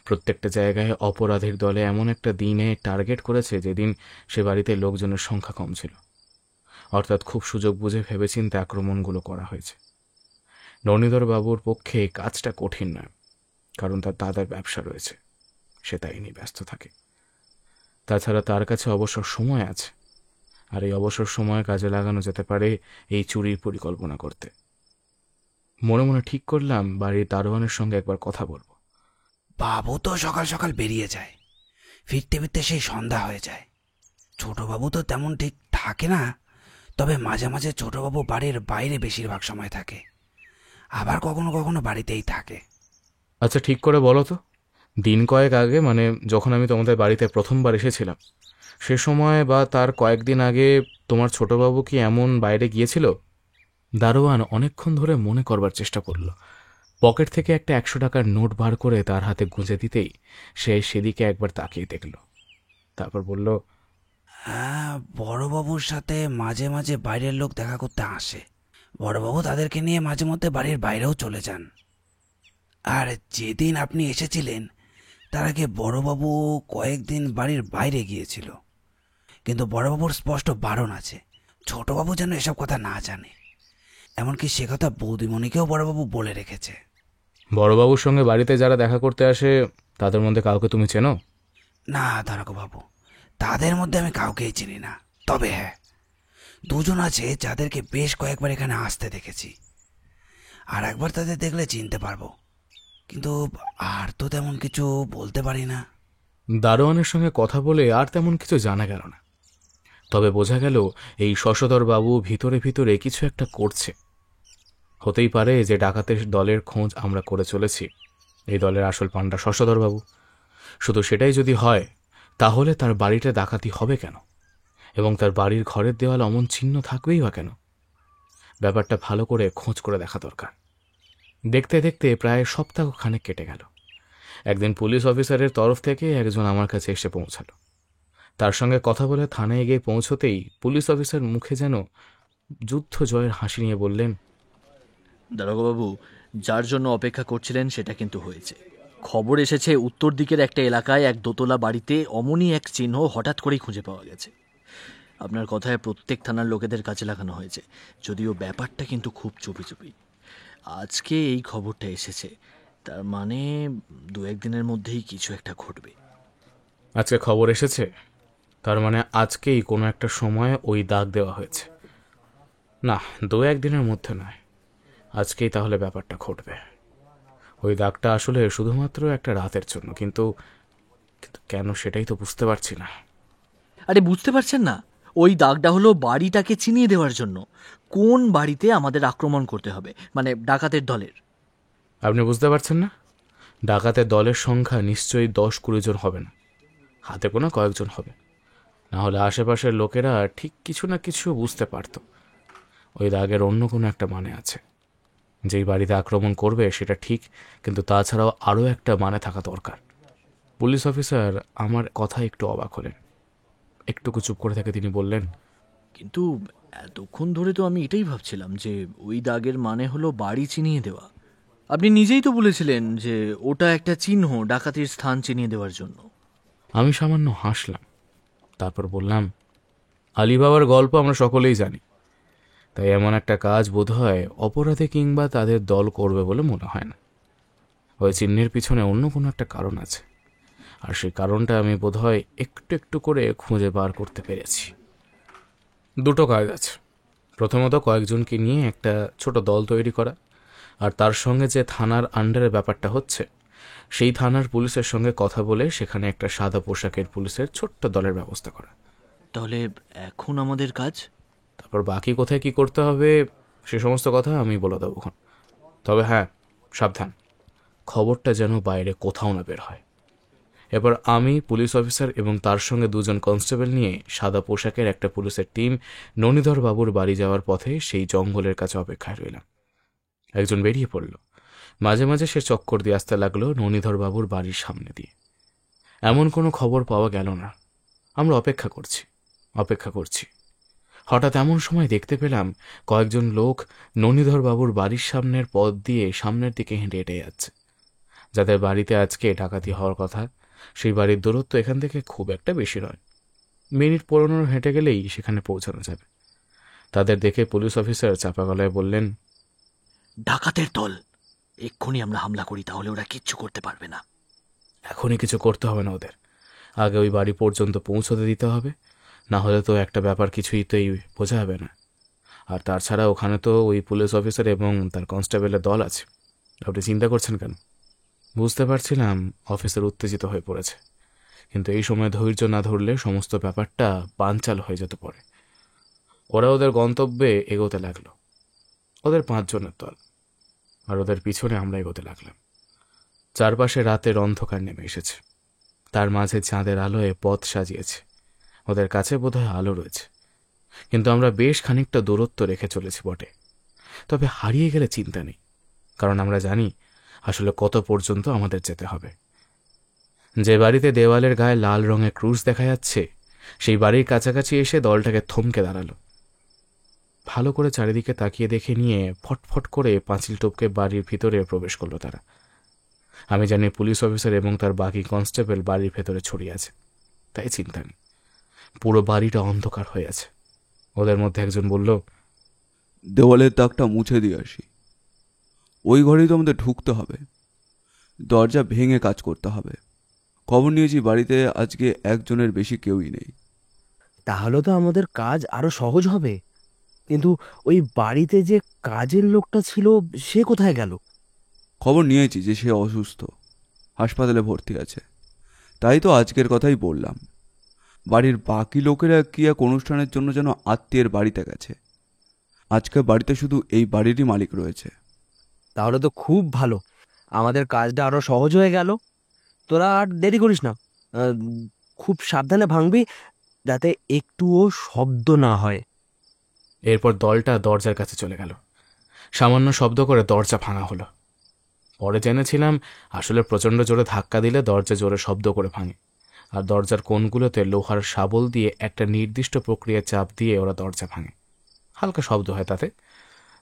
প্রত্যেকটা জায়গায় অপরাধীর দলে এমন একটা দিনে টার্গেট করেছে যেদিন সে বাড়িতে লোকজনের সংখ্যা কম ছিল। অর্থাৎ খুব সুযোগ বুঝে ভেবেচিন্তে আক্রমণগুলো করা হয়েছে। ননীধরবাবুর পক্ষে কাজটা কঠিন নয়, কারণ তার দাদার ব্যবসা রয়েছে, সে তাই নিয়ে ব্যস্ত থাকে। তাছাড়া তার কাছে অবসর সময় আছে, আর এই অবসর সময় কাজে লাগানো যেতে পারে এই চুরির পরিকল্পনা করতে। মনে মনে ঠিক করলাম বাড়ির দারোয়ানের সঙ্গে একবার কথা বলবো। বাবু তো সকাল সকাল বেরিয়ে যায়, ফিরতে ফিরতে সেই সন্ধ্যা হয়ে যায়। ছোটবাবু তো তেমন ঠিক থাকে না, তবে মাঝে মাঝে ছোটবাবু বাড়ির বাইরে বেশিরভাগ সময় থাকে, আবার কখনো কখনো বাড়িতেই থাকে। আচ্ছা ঠিক করে বলো তো, দিন কয়েক আগে, মানে যখন আমি তোমাদের বাড়িতে প্রথমবার এসেছিলাম সে সময় বা তার কয়েকদিন আগে তোমার ছোটবাবু কি এমন বাইরে গিয়েছিল? দারোয়ান অনেকক্ষণ ধরে মনে করবার চেষ্টা করল। পকেট থেকে একটা 100 টাকার নোট বার করে তার হাতে গুঁজে দিতেই সে সেদিকে একবার তাকিয়ে দেখল। তারপর বলল, হ্যাঁ, বড়বাবুর সাথে মাঝে মাঝে বাইরের লোক দেখা করতে আসে। বড়বাবু তাদেরকে নিয়ে মাঝে মধ্যে বাড়ির বাইরেও চলে যান। আর যেদিন আপনি এসেছিলেন তার আগে বড়বাবু কয়েকদিন বাড়ির বাইরে গিয়েছিল, কিন্তু বড়বাবুর স্পষ্ট বারণ আছে ছোটবাবু যেন এসব কথা না জানে। এমনকি সে কথা বৌদিমণিকেও বড়বাবু বলে রেখেছে। বড়বাবুর সঙ্গে বাড়িতে যারা দেখা করতে আসে তাদের মধ্যে কাউকে তুমি চেনো? না তারকবাবু, তাদের মধ্যে আমি কাউকেই চিনি না। তবে হ্যাঁ, 2 জন আছে যাদেরকে বেশ কয়েকবার এখানে আসতে দেখেছি, আর একবার তাদের দেখলে চিনতে পারবো, কিন্তু আর তো তেমন কিছু বলতে পারি না। দারোয়ানের সঙ্গে কথা বলে আর তেমন কিছু জানা গেল না, তবে বোঝা গেল এই শশধর বাবু ভিতরে ভিতরে কিছু একটা করছে। হতেই পারে যে ডাকাতের দলের খোঁজ আমরা করে চলেছি, এই দলের আসল পান্ডা শশধর বাবু। শুধু সেটাই যদি হয় তাহলে তার বাড়িটা ডাকাতি হবে কেন, এবং তার বাড়ির ঘরের দেওয়াল অমন চিহ্ন থাকবেই বা কেন? ব্যাপারটা ভালো করে খোঁজ করে দেখা দরকার। দেখতে দেখতে প্রায় সপ্তাহখানেক কেটে গেল। একদিন পুলিশ অফিসারের তরফ থেকে একজন আমার কাছে এসে পৌঁছালো। তার সঙ্গে কথা বলে থানায় গিয়ে পৌঁছতেই পুলিশ অফিসার মুখে যেন যুদ্ধ জয়ের হাসি নিয়ে বললেন, দারোগাবাবু, যার জন্য অপেক্ষা করছিলেন সেটা কিন্তু হয়েছে। খবর এসেছে উত্তর দিকের একটা এলাকায় এক দোতলা বাড়িতে অমনি এক চিহ্ন হঠাৎ করেই খুঁজে পাওয়া গেছে। আপনার কথায় প্রত্যেক থানার লোকেদের কাজে লাগানো হয়েছে, যদিও ব্যাপারটা কিন্তু খুব চুপি চুপি। আজকে এই খবরটা এসেছে, তার মানে 2-1 দিনের মধ্যেই কিছু একটা ঘটবে। আজকে খবর এসেছে, তার মানে আজকেই কোনো একটা সময় ওই দাগ দেওয়া হয়েছে। না, 2-1 দিনের মধ্যে নয়, আজকেই তাহলে ব্যাপারটা ঘটবে। ওই দাগটা আসলে শুধুমাত্র একটা রাতের জন্য, কিন্তু কেন সেটাই তো বুঝতে পারছি না। আরে বুঝতে পারছেন না? ওই দাগটা হলো বাড়িটাকে চিনিয়ে দেওয়ার জন্য, কোন বাড়িতে আমাদের আক্রমণ করতে হবে, মানে ডাকাতের দলের। আপনি বুঝতে পারছেন না? ডাকাতের দলের সংখ্যা নিশ্চয়ই 10-20 জন হবে না, হাতে গোনা কয়েকজন হবে। না হলে আশেপাশের লোকেরা ঠিক কিছু না কিছু বুঝতে পারত। ওই দাগের অন্য কোনো একটা মানে আছে। যেই বাড়িতে আক্রমণ করবে সেটা ঠিক, কিন্তু তাছাড়াও আরও একটা মানে থাকা দরকার। পুলিশ অফিসার আমার কথা একটু অবাক হলেন। একটুকু চুপ করে থেকে তিনি বললেন, কিন্তু এতক্ষণ ধরে তো আমি এটাই ভাবছিলাম যে ওই দাগের মানে হলো বাড়ি চিনিয়ে দেওয়া। আপনি নিজেই তো বলেছিলেন যে ওটা একটা চিহ্ন ডাকাতির স্থান চিনিয়ে দেওয়ার জন্য। আমি সামান্য হাসলাম, তারপর বললাম, আলিবাবার গল্প আমরা সকলেই জানি, তাই এমন একটা কাজ বোধহয় অপরাধী কিংবা তাদের দল করবে বলে মনে হয় না। ওই চিহ্নের পিছনে অন্য কোনো একটা কারণ আছে, আর সেই কারণটা আমি বোধহয় একটু একটু করে খুঁজে বার করতে পেরেছি। দুটো কাজ আছে। প্রথমত, কয়েকজনকে নিয়ে একটা ছোট দল তৈরি করা, আর তার সঙ্গে যে থানার আন্ডারে ব্যাপারটা হচ্ছে সেই থানার পুলিশের সঙ্গে কথা বলে সেখানে একটা সাদা পোশাকের পুলিশের ছোট্ট দলের ব্যবস্থা করা। তাহলে এখন আমাদের কাজ? তারপর বাকি কোথায় কি করতে হবে সে সমস্ত কথা আমি বলে দেবো। তবে হ্যাঁ, সাবধান, খবরটা যেন বাইরে কোথাও না বের হয়। এবার আমি, পুলিশ অফিসার এবং তার সঙ্গে 2 জন কনস্টেবল নিয়ে সাদা পোশাকের একটা পুলিশের টিম ননীধর বাবুর বাড়ি যাওয়ার পথে সেই জঙ্গলের কাছে অপেক্ষায় রইলাম। একজন বেরিয়ে পড়ল, মাঝে মাঝে সে চক্কর দিয়ে আসতে লাগলো ননীধর বাবুর বাড়ির সামনে দিয়ে। এমন কোনো খবর পাওয়া গেল না। আমরা অপেক্ষা করছি। হঠাৎ এমন সময় দেখতে পেলাম কয়েকজন লোক ননীধর বাবুর বাড়ির সামনের পথ দিয়ে সামনের দিকে হেঁটে হেঁটে যাচ্ছে। যাদের বাড়িতে আজকে ডাকাতি হওয়ার কথা, সেই বাড়ির দূরত্ব এখান থেকে খুব একটা বেশি নয়, মিনিট 15 হেঁটে গেলেই সেখানে পৌঁছানো যাবে। তাদের দেখে পুলিশ অফিসার চাপা গলায় বললেন, ডাকাতের দল, এক্ষুনি আমরা হামলা করি, তাহলে ওরা কিচ্ছু করতে পারবে না। এখনই কিছু করতে হবে না ওদের, আগে ওই বাড়ি পর্যন্ত পৌঁছতে দিতে হবে, না হলে তো একটা ব্যাপার কিছুই তো বোঝা যাবে না। আর তাছাড়া ওখানে তো ওই পুলিশ অফিসার এবং তার কনস্টেবলের দল আছে। আপনি চিন্তা করছেন কেন? বুঝতে পারছিলাম অফিসার উত্তেজিত হয়ে পড়েছে, কিন্তু এই সময় ধৈর্য না ধরলে সমস্ত ব্যাপারটা পাঞ্চাল হয়ে যেতে পারে। ওরা ওদের গন্তব্যে এগোতে লাগলো। ওদের 5 জনের দল, আর ওদের পিছনে আমরা এগোতে লাগলাম। চারপাশে রাতের অন্ধকার নেমে এসেছে, তার মাঝে চাঁদের আলোয় পথ সাজিয়েছে। ওদের কাছে বোধহয় আলো রয়েছে, কিন্তু আমরা বেশ খানিকটা দূরত্ব রেখে চলেছি বটে। তবে হারিয়ে গেলে চিন্তা নেই, কারণ আমরা জানি আসলে কত পর্যন্ত আমাদের যেতে হবে। যে বাড়িতে দেওয়ালের গায়ে লাল রঙের ক্রুশ দেখা যাচ্ছে, সেই বাড়ির কাছাকাছি এসে দলটাকে থমকে দাঁড়ালো। ভালো করে চারিদিকে তাকিয়ে দেখে নিয়ে ফটফট করে পাঁচিল টপকে বাড়ির ভিতরে প্রবেশ করলো তারা। আমি জানি পুলিশ অফিসার এবং তার বাকি কনস্টেবল বাড়ির ভেতরে ছড়িয়ে আছে, তাই চিন্তা নেই। পুরো বাড়িটা অন্ধকার হয়ে আছে। ওদের মধ্যে একজন বলল, দেওয়ালের দাগটা মুছে দিয়ে আসি। ওই ঘরেই তো আমাদের ঢুকতে হবে, দরজা ভেঙে কাজ করতে হবে। খবর নিয়েছি বাড়িতে আজকে 1 জনের বেশি কেউই নেই। তাহলে তো আমাদের কাজ আরো সহজ হবে। কিন্তু ওই বাড়িতে যে কাজের লোকটা ছিল সে কোথায় গেল? খবর নিয়েছি যে সে অসুস্থ, হাসপাতালে ভর্তি আছে। তাই তো আজকের কথাই বললাম। বাড়ির বাকি লোকেরা কি এক অনুষ্ঠানের জন্য যেন আত্মীয়ের বাড়িতে গেছে। আজকে বাড়িতে শুধু এই বাড়িরই মালিক রয়েছে। তাহলে তো খুব ভালো, আমাদের কাজটা আরো সহজ হয়ে গেল। তোরা আর দেরি করিস না, খুব সাবধানে ভাঙবি যাতে একটুও শব্দ না হয়। এরপর দলটা দরজার কাছে চলে গেল। সামান্য শব্দ করে দরজা ভাঙা হলো। পরে জেনেছিলাম আসলে প্রচণ্ড জোরে ধাক্কা দিলে দরজা জোরে শব্দ করে ভাঙে, আর দরজার কোণগুলোতে লোহার শাবল দিয়ে একটা নির্দিষ্ট প্রক্রিয়ায় চাপ দিয়ে ওরা দরজা ভাঙে। হালকা শব্দ হয় তাতে।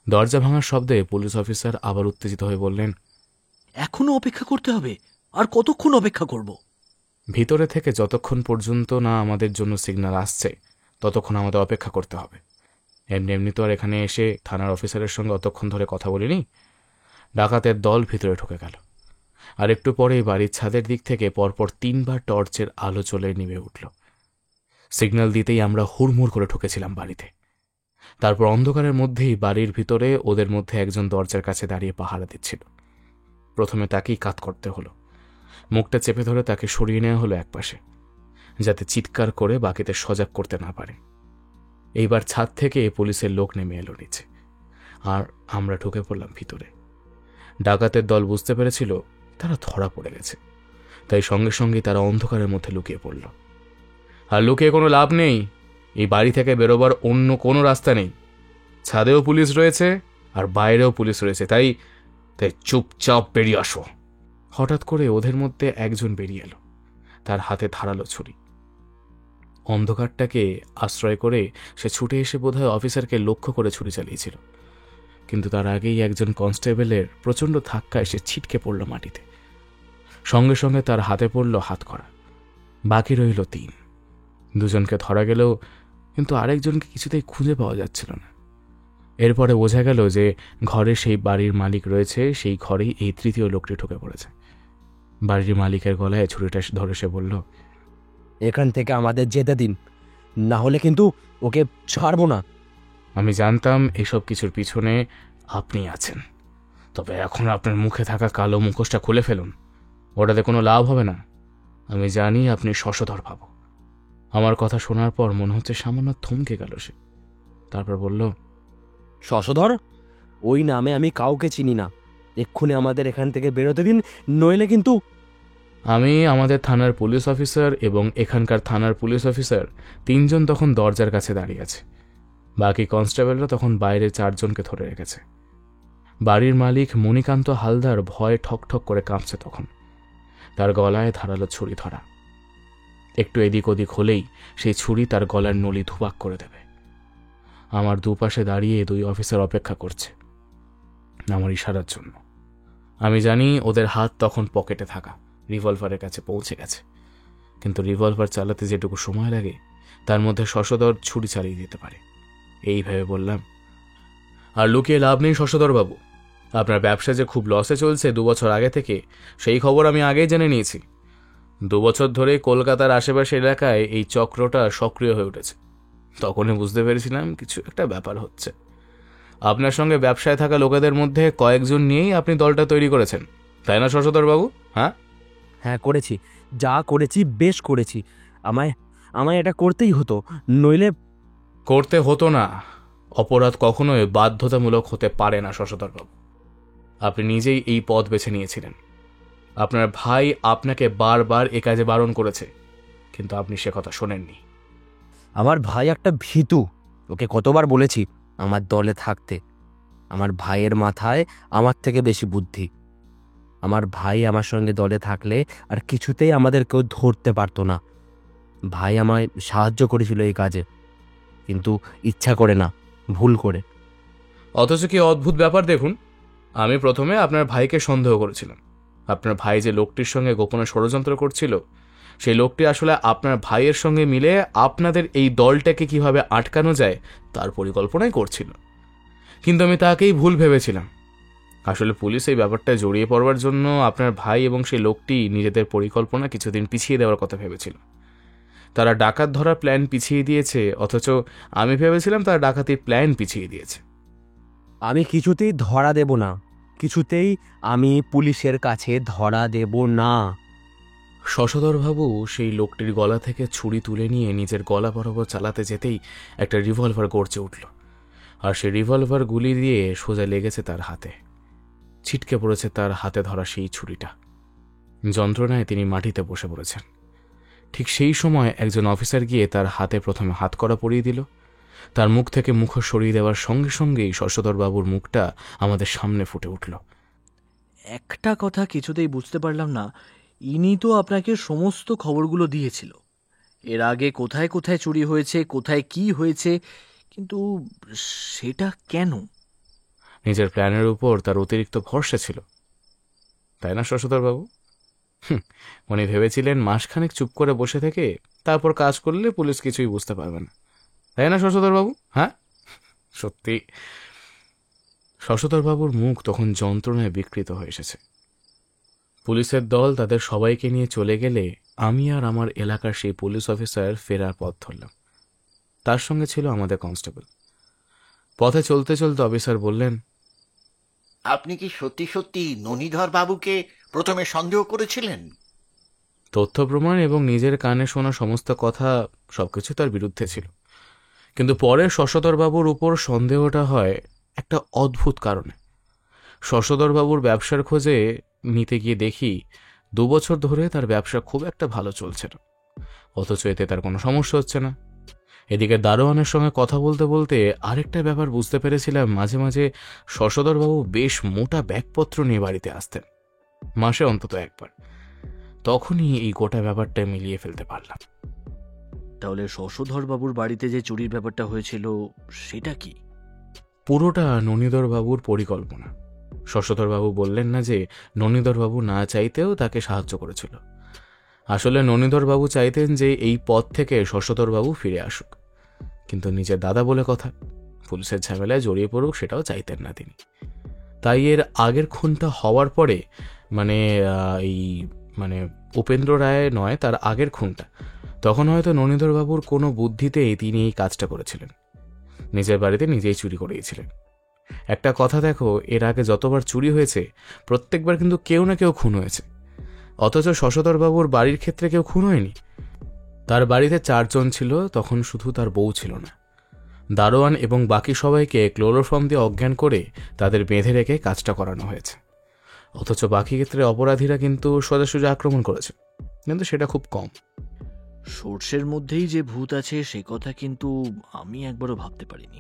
দরজা ভাঙার শব্দে পুলিশ অফিসার আবার উত্তেজিত হয়ে বললেন, এখনো অপেক্ষা করতে হবে? আর কতক্ষণ অপেক্ষা করব? ভিতরে থেকে যতক্ষণ পর্যন্ত না আমাদের জন্য সিগন্যাল আসছে ততক্ষণ আমাদের অপেক্ষা করতে হবে। এমনি এমনি তো আর এখানে এসে থানার অফিসারের সঙ্গে অতক্ষণ ধরে কথা বলিনি। ডাকাতের দল ভিতরে ঢুকে গেল, আর একটু পরেই বাড়ির ছাদের দিক থেকে পরপর 3 বার টর্চের আলো চলে নিভে উঠল। সিগন্যাল দিতেই আমরা হুড়মুড় করে ঢুকেছিলাম বাড়িতে। তারপর অন্ধকারের মধ্যেই বাড়ির ভিতরে ওদের মধ্যে একজন দরজার কাছে দাঁড়িয়ে পাহারা দিচ্ছিল। প্রথমে তাকেই কাত করতে হলো, মুখটা চেপে ধরে তাকে সরিয়ে নেওয়া হলো একপাশে, যাতে চিৎকার করে বাকিদের সজাগ করতে না পারে। এইবার ছাদ থেকে পুলিশের লোক নেমে এলো নিচে, আর আমরা ঢুকে পড়লাম ভিতরে। ডাকাতের দল বুঝতে পেরেছিল তারা ধরা পড়ে গেছে, তাই সঙ্গে সঙ্গে তারা অন্ধকারের মধ্যে লুকিয়ে পড়ল। আর লুকিয়ে কোনো লাভ নেই, এই বাড়ি থেকে বেরোবার অন্য কোনো রাস্তা নেই। ছাদেও পুলিশ রয়েছে আর বাইরেও পুলিশ রয়েছে, তাই চুপচাপ বেরিয়ে আসো। হঠাৎ করে ওদের মধ্যে একজন বেরিয়ে এলো, তার হাতে ধারালো ছুরি। অন্ধকারটাকে আশ্রয় করে সে ছুটে এসে বোধহয় অফিসারকে লক্ষ্য করে ছুরি চালিয়েছিল, কিন্তু তার আগেই একজন কনস্টেবলের প্রচণ্ড ধাক্কায় সে ছিটকে পড়ল মাটিতে। সঙ্গে সঙ্গে তার হাতে পড়ল হাতকড়া। বাকি রইল 3। দুজনকে ধরা গেলেও কিন্তু আরেকজনকে কিছুতেই খুঁজে পাওয়া যাচ্ছিল না। এরপরে বোঝা গেল যে ঘরে সেই বাড়ির মালিক রয়েছে, সেই ঘরেই এই 3য় লোকটি ঢুকে পড়েছে। বাড়ির মালিকের গলায় ছুরিটা ধরে সে বলল, এখান থেকে আমাদের যেতে দিন, না হলে কিন্তু ওকে ছাড়বো না। আমি জানতাম এসব কিছুর পিছনে আপনি আছেন, তবে এখন আপনার মুখে থাকা কালো মুখোশটা খুলে ফেলুন, ওটাতে কোনো লাভ হবে না। আমি জানি আপনি শশধর ভাবো। আমার কথা শোনার পর মনে হচ্ছে সামান্য থমকে গেল সে। তারপর বলল, শশধর? ওই নামে আমি কাউকে চিনি না। এক্ষুনি আমাদের এখান থেকে বেরোতে দিন, নইলে কিন্তু। আমি, আমাদের থানার পুলিশ অফিসার এবং এখানকার থানার পুলিশ অফিসার 3 জন তখন দরজার কাছে দাঁড়িয়ে আছে। বাকি কনস্টেবলরা তখন বাইরে 4 জনকে ধরে রেখেছে। বাড়ির মালিক মণিকান্ত হালদার ভয়ে ঠকঠক করে কাঁপছে তখন, তার গলায় ধারালো ছুরি ধরা। একটু এদিক ওদিক হলেই সেই ছুরি তার গলার নলি ধুপাক করে দেবে। আমার দুপাশে দাঁড়িয়ে 2 অফিসার অপেক্ষা করছে আমার ইশারার জন্য। আমি জানি ওদের হাত তখন পকেটে থাকা রিভলভারের কাছে পৌঁছে গেছে, কিন্তু রিভলভার চালাতে যেটুকু সময় লাগে তার মধ্যে শশধর ছুরি চালিয়ে দিতে পারে। এইভাবে বললাম, আর লুকিয়ে লাভ নেই শশধর বাবু, আপনার ব্যবসা যে খুব লসে চলছে 2 বছর আগে থেকে, সেই খবর আমি আগেই জেনে নিয়েছি। 2 বছর ধরে কলকাতার আশেপাশে এলাকায় এই চক্রটা সক্রিয় হয়ে উঠেছে। তখনই বুঝতে পেরেছিলাম কিছু একটা ব্যাপার হচ্ছে। আপনার সঙ্গে ব্যবসায় থাকা লোকেদের মধ্যে কয়েকজন নিয়েই আপনি দলটা তৈরি করেছেন, তাই না শশধর বাবু? হ্যাঁ হ্যাঁ, করেছি, যা করেছি বেশ করেছি। আমায় আমায় এটা করতেই হতো, নইলে। করতে হতো না। অপরাধ কখনোই বাধ্যতামূলক হতে পারে না শশধর বাবু। আপনি নিজেই এই পথ বেছে নিয়েছিলেন। আপনার ভাই আপনাকে বারবার এ কাজে বারণ করেছে, কিন্তু আপনি সে কথা শোনেননি। আমার ভাই একটা ভীতু, ওকে কতবার বলেছি আমার দলে থাকতে। আমার ভাইয়ের মাথায় আমার থেকে বেশি বুদ্ধি। আমার ভাই আমার সঙ্গে দলে থাকলে আর কিছুতেই আমাদের কেউ ধরতে পারতো না। ভাই আমায় সাহায্য করেছিল এই কাজে, কিন্তু ইচ্ছা করে না, ভুল করে। অথচ কি অদ্ভুত ব্যাপার দেখুন, আমি প্রথমে আপনার ভাইকে সন্দেহ করেছিলাম। আপনার ভাই যে লোকটির সঙ্গে গোপনে ষড়যন্ত্র করছিল, সেই লোকটি আসলে আপনার ভাইয়ের সঙ্গে মিলে আপনাদের এই দলটাকে কিভাবে আটকানো যায় তার পরিকল্পনাই করছিল। কিন্তু আমি তাকেই ভুল ভেবেছিলাম। আসলে পুলিশ এই ব্যাপারটা জড়িয়ে পড়বার জন্য আপনার ভাই এবং সেই লোকটি নিজেদের পরিকল্পনা কিছুদিন পিছিয়ে দেওয়ার কথা ভেবেছিল। তারা ডাকাত ধরার প্ল্যান পিছিয়ে দিয়েছে, অথচ আমি ভেবেছিলাম তারা ডাকাতির প্ল্যান পিছিয়ে দিয়েছে। আমি কিছুতেই ধরা দেব না, কিছুতেই আমি পুলিশের কাছে ধরা দেব না। শশধরবাবু সেই লোকটির গলা থেকে ছুরি তুলে নিয়ে নিজের গলা বরাবর চালাতে যেতেই একটা রিভলভার গড়চে উঠল, আর সেই রিভলভার গুলি দিয়ে সোজা লেগেছে তার হাতে। ছিটকে পড়েছে তার হাতে ধরা সেই ছুরিটা। যন্ত্রণায় তিনি মাটিতে বসে পড়েছেন। ঠিক সেই সময় একজন অফিসার গিয়ে তার হাতে প্রথমে হাতকড়া পরিয়ে দিল। তার মুখ থেকে মুখোশ সরিয়ে দেওয়ার সঙ্গে সঙ্গেই শশধরবাবুর মুখটা আমাদের সামনে ফুটে উঠল। একটা কথা কিছুতেই বুঝতে পারলাম না, ইনি তো আপনাকে সমস্ত খবরগুলো দিয়েছিল, এর আগে কোথায় কোথায় চুরি হয়েছে, কোথায় কি হয়েছে, কিন্তু সেটা কেন? নিজের প্ল্যানের উপর তার অতিরিক্ত ভরসা ছিল, তাই না শশধরবাবু? উনি ভেবেছিলেন মাসখানেক চুপ করে বসে থেকে তারপর কাজ করলে পুলিশ কিছুই বুঝতে পারবে না, তাই না শশধরবাবু? হ্যাঁ, সত্যি শশধরবাবুর মুখ তখন যন্ত্রণায় বিকৃত হয়ে এসেছে। পুলিশের দল তাদের সবাইকে নিয়ে চলে গেলে আমি আর আমার এলাকার সেই পুলিশ অফিসার ফেরার পথ ধরলাম। তার সঙ্গে ছিল আমাদের কনস্টেবল। পথে চলতে চলতে অফিসার বললেন, আপনি কি সত্যি সত্যি ননীধর বাবুকে প্রথমে সন্দেহ করেছিলেন? তথ্য প্রমাণ এবং নিজের কানে শোনা সমস্ত কথা সবকিছু তার বিরুদ্ধে ছিল, কিন্তু পরে শশধরবাবুর উপর সন্দেহটা হয় একটা অদ্ভুত কারণে। শশধরবাবুর ব্যবসার খোঁজে নিতে গিয়ে দেখি 2 বছর ধরে তার ব্যবসা খুব একটা ভালো চলছে না, অথচ এতে তার কোনো সমস্যা হচ্ছে না। এদিকে দারোয়ানের সঙ্গে কথা বলতে বলতে আরেকটা ব্যাপার বুঝতে পেরেছিলাম, মাঝে মাঝে শশধরবাবু বেশ মোটা ব্যাগপত্র নিয়ে বাড়িতে আসতেন, মাসে অন্তত একবার। তখনই এই গোটা ব্যাপারটা মিলিয়ে ফেলতে পারলাম। তাহলে শশধরবাবুর বাড়িতে যে চুরির ব্যাপারটা হয়েছিল সেটা কি? পুরোটা ননীধরবাবুর পরিকল্পনা। শশধরবাবু বললেন না যে ননীধরবাবু না চাইতেও তাকে সাহায্য করেছিল। আসলে ননীধরবাবু চাইতেন যে এই পথ থেকে শশধরবাবু ফিরে আসুক, কিন্তু নিজের দাদা বলে কথা, পুলিশের ঝামেলায় জড়িয়ে পড়ুক সেটাও চাইতেন না তিনি। তাই এর আগের খুনটা হওয়ার পরে, মানে উপেন্দ্র রায় নয়, তার আগের খুনটা, তখন হয়তো ননীধরবাবুর কোনো বুদ্ধিতেই তিনি এই কাজটা করেছিলেন, নিজের বাড়িতে নিজেই চুরি করিয়েছিলেন। একটা কথা দেখো, এর আগে যতবার চুরি হয়েছে প্রত্যেকবার কিন্তু কেউ না কেউ খুন হয়েছে, অথচ শশধরবাবুর বাড়ির ক্ষেত্রে কেউ খুন হয়নি। তার বাড়িতে 4 জন ছিল, তখন শুধু তার বউ ছিল না। দারোয়ান এবং বাকি সবাইকে ক্লোরোফর্ম দিয়ে অজ্ঞান করে তাদের বেঁধে রেখে কাজটা করানো হয়েছে, অথচ বাকি ক্ষেত্রে অপরাধীরা কিন্তু সোজাসুজি আক্রমণ করেছে, কিন্তু সেটা খুব কম। সোর্সের মধ্যেই যে ভূত আছে সে কথা কিন্তু আমি একবারও ভাবতে পারিনি।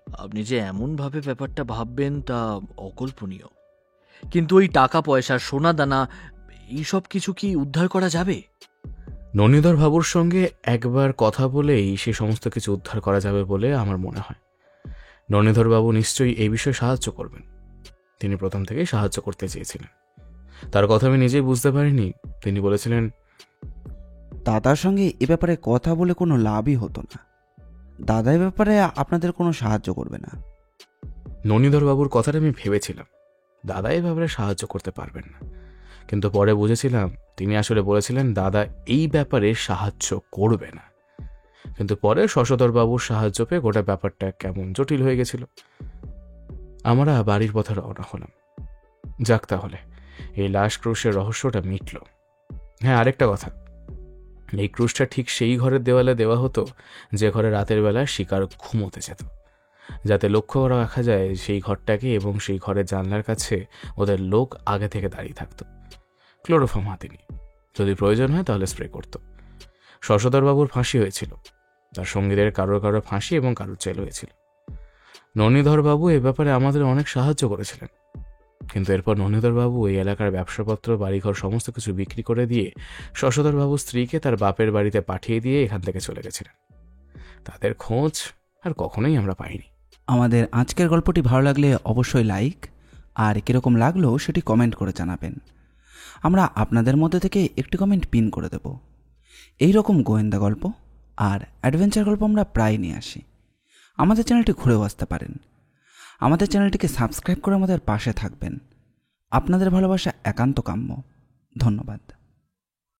আপনি যে এমনভাবে ব্যাপারটা ভাববেন তা অকল্পনীয়। কিন্তু ওই টাকা পয়সা, সোনা দানা, এইসব কিছু কি উদ্ধার করা যাবে? ননীধর বাবুর সঙ্গে একবার কথা বলেই সে সমস্ত কিছু উদ্ধার করা যাবে বলে আমার মনে হয়। ননীধর বাবু নিশ্চয়ই এই বিষয়ে সাহায্য করবেন। তিনি প্রথম থেকেই সাহায্য করতে চেয়েছিলেন। তার কথা আমি নিজেই বুঝতে পারিনি। তিনি বলেছিলেন, দাদার সঙ্গে এ ব্যাপারে কথা বলে কোনো লাভই হতো না। দাদা এ ব্যাপারে আপনাদের কোনো সাহায্য করবে না। ননীধর বাবুর কথাটা আমি ভেবেছিলাম দাদা এই ব্যাপারে সাহায্য করতে পারবেন না, কিন্তু পরে বুঝেছিলাম তিনি আসলে বলেছিলেন দাদা এই ব্যাপারে সাহায্য করবে না। কিন্তু পরে শশধর বাবুর সাহায্য পেয়ে গোটা ব্যাপারটা কেমন জটিল হয়ে গেছিল। আমরা বাড়ির পথে রওনা হলাম। যাক, তাহলে এই লাশ ক্রুশের রহস্যটা মিটল। হ্যাঁ, আরেকটা কথা, এই ক্রুশটা ঠিক সেই ঘরের দেওয়ালে দেওয়া হতো যে ঘরে রাতের বেলা শিকার ঘুমোতে যেত, যাতে লক্ষ্য করা রাখা যায় সেই ঘরটাকে, এবং সেই ঘরের জানলার কাছে ওদের লোক আগে থেকে দাঁড়িয়ে থাকতো, ক্লোরোফর্ম হাতে নিয়ে। যদি প্রয়োজন হয় তাহলে স্প্রে করত। শশধরবাবুর ফাঁসি হয়েছিল, তার সঙ্গীদের কারোর ফাঁসি এবং কারোর জেল হয়েছিল। ননীধরবাবু এ ব্যাপারে আমাদের অনেক সাহায্য করেছিলেন, কিন্তু এরপর ননীধরবাবু এই এলাকার ব্যবসাপত্র, বাড়িঘর সমস্ত কিছু বিক্রি করে দিয়ে শশধরবাবুর স্ত্রীকে তার বাপের বাড়িতে পাঠিয়ে দিয়ে এখান থেকে চলে গেছিলেন। তাদের খোঁজ আর কখনোই আমরা পাইনি। আমাদের আজকের গল্পটি ভালো লাগলে অবশ্যই লাইক, আর কীরকম লাগলো সেটি কমেন্ট করে জানাবেন। আমরা আপনাদের মধ্যে থেকে একটি কমেন্ট পিন করে দেব। এই রকম গোয়েন্দা গল্প আর অ্যাডভেঞ্চার গল্প আমরা প্রায় নিয়ে আসি। আমাদের চ্যানেলটি ঘুরেও আসতে পারেন। আমাদের চ্যানেলটিকে সাবস্ক্রাইব করে আমাদের পাশে থাকবেন। আপনাদের ভালোবাসা একান্ত কাম্য। ধন্যবাদ।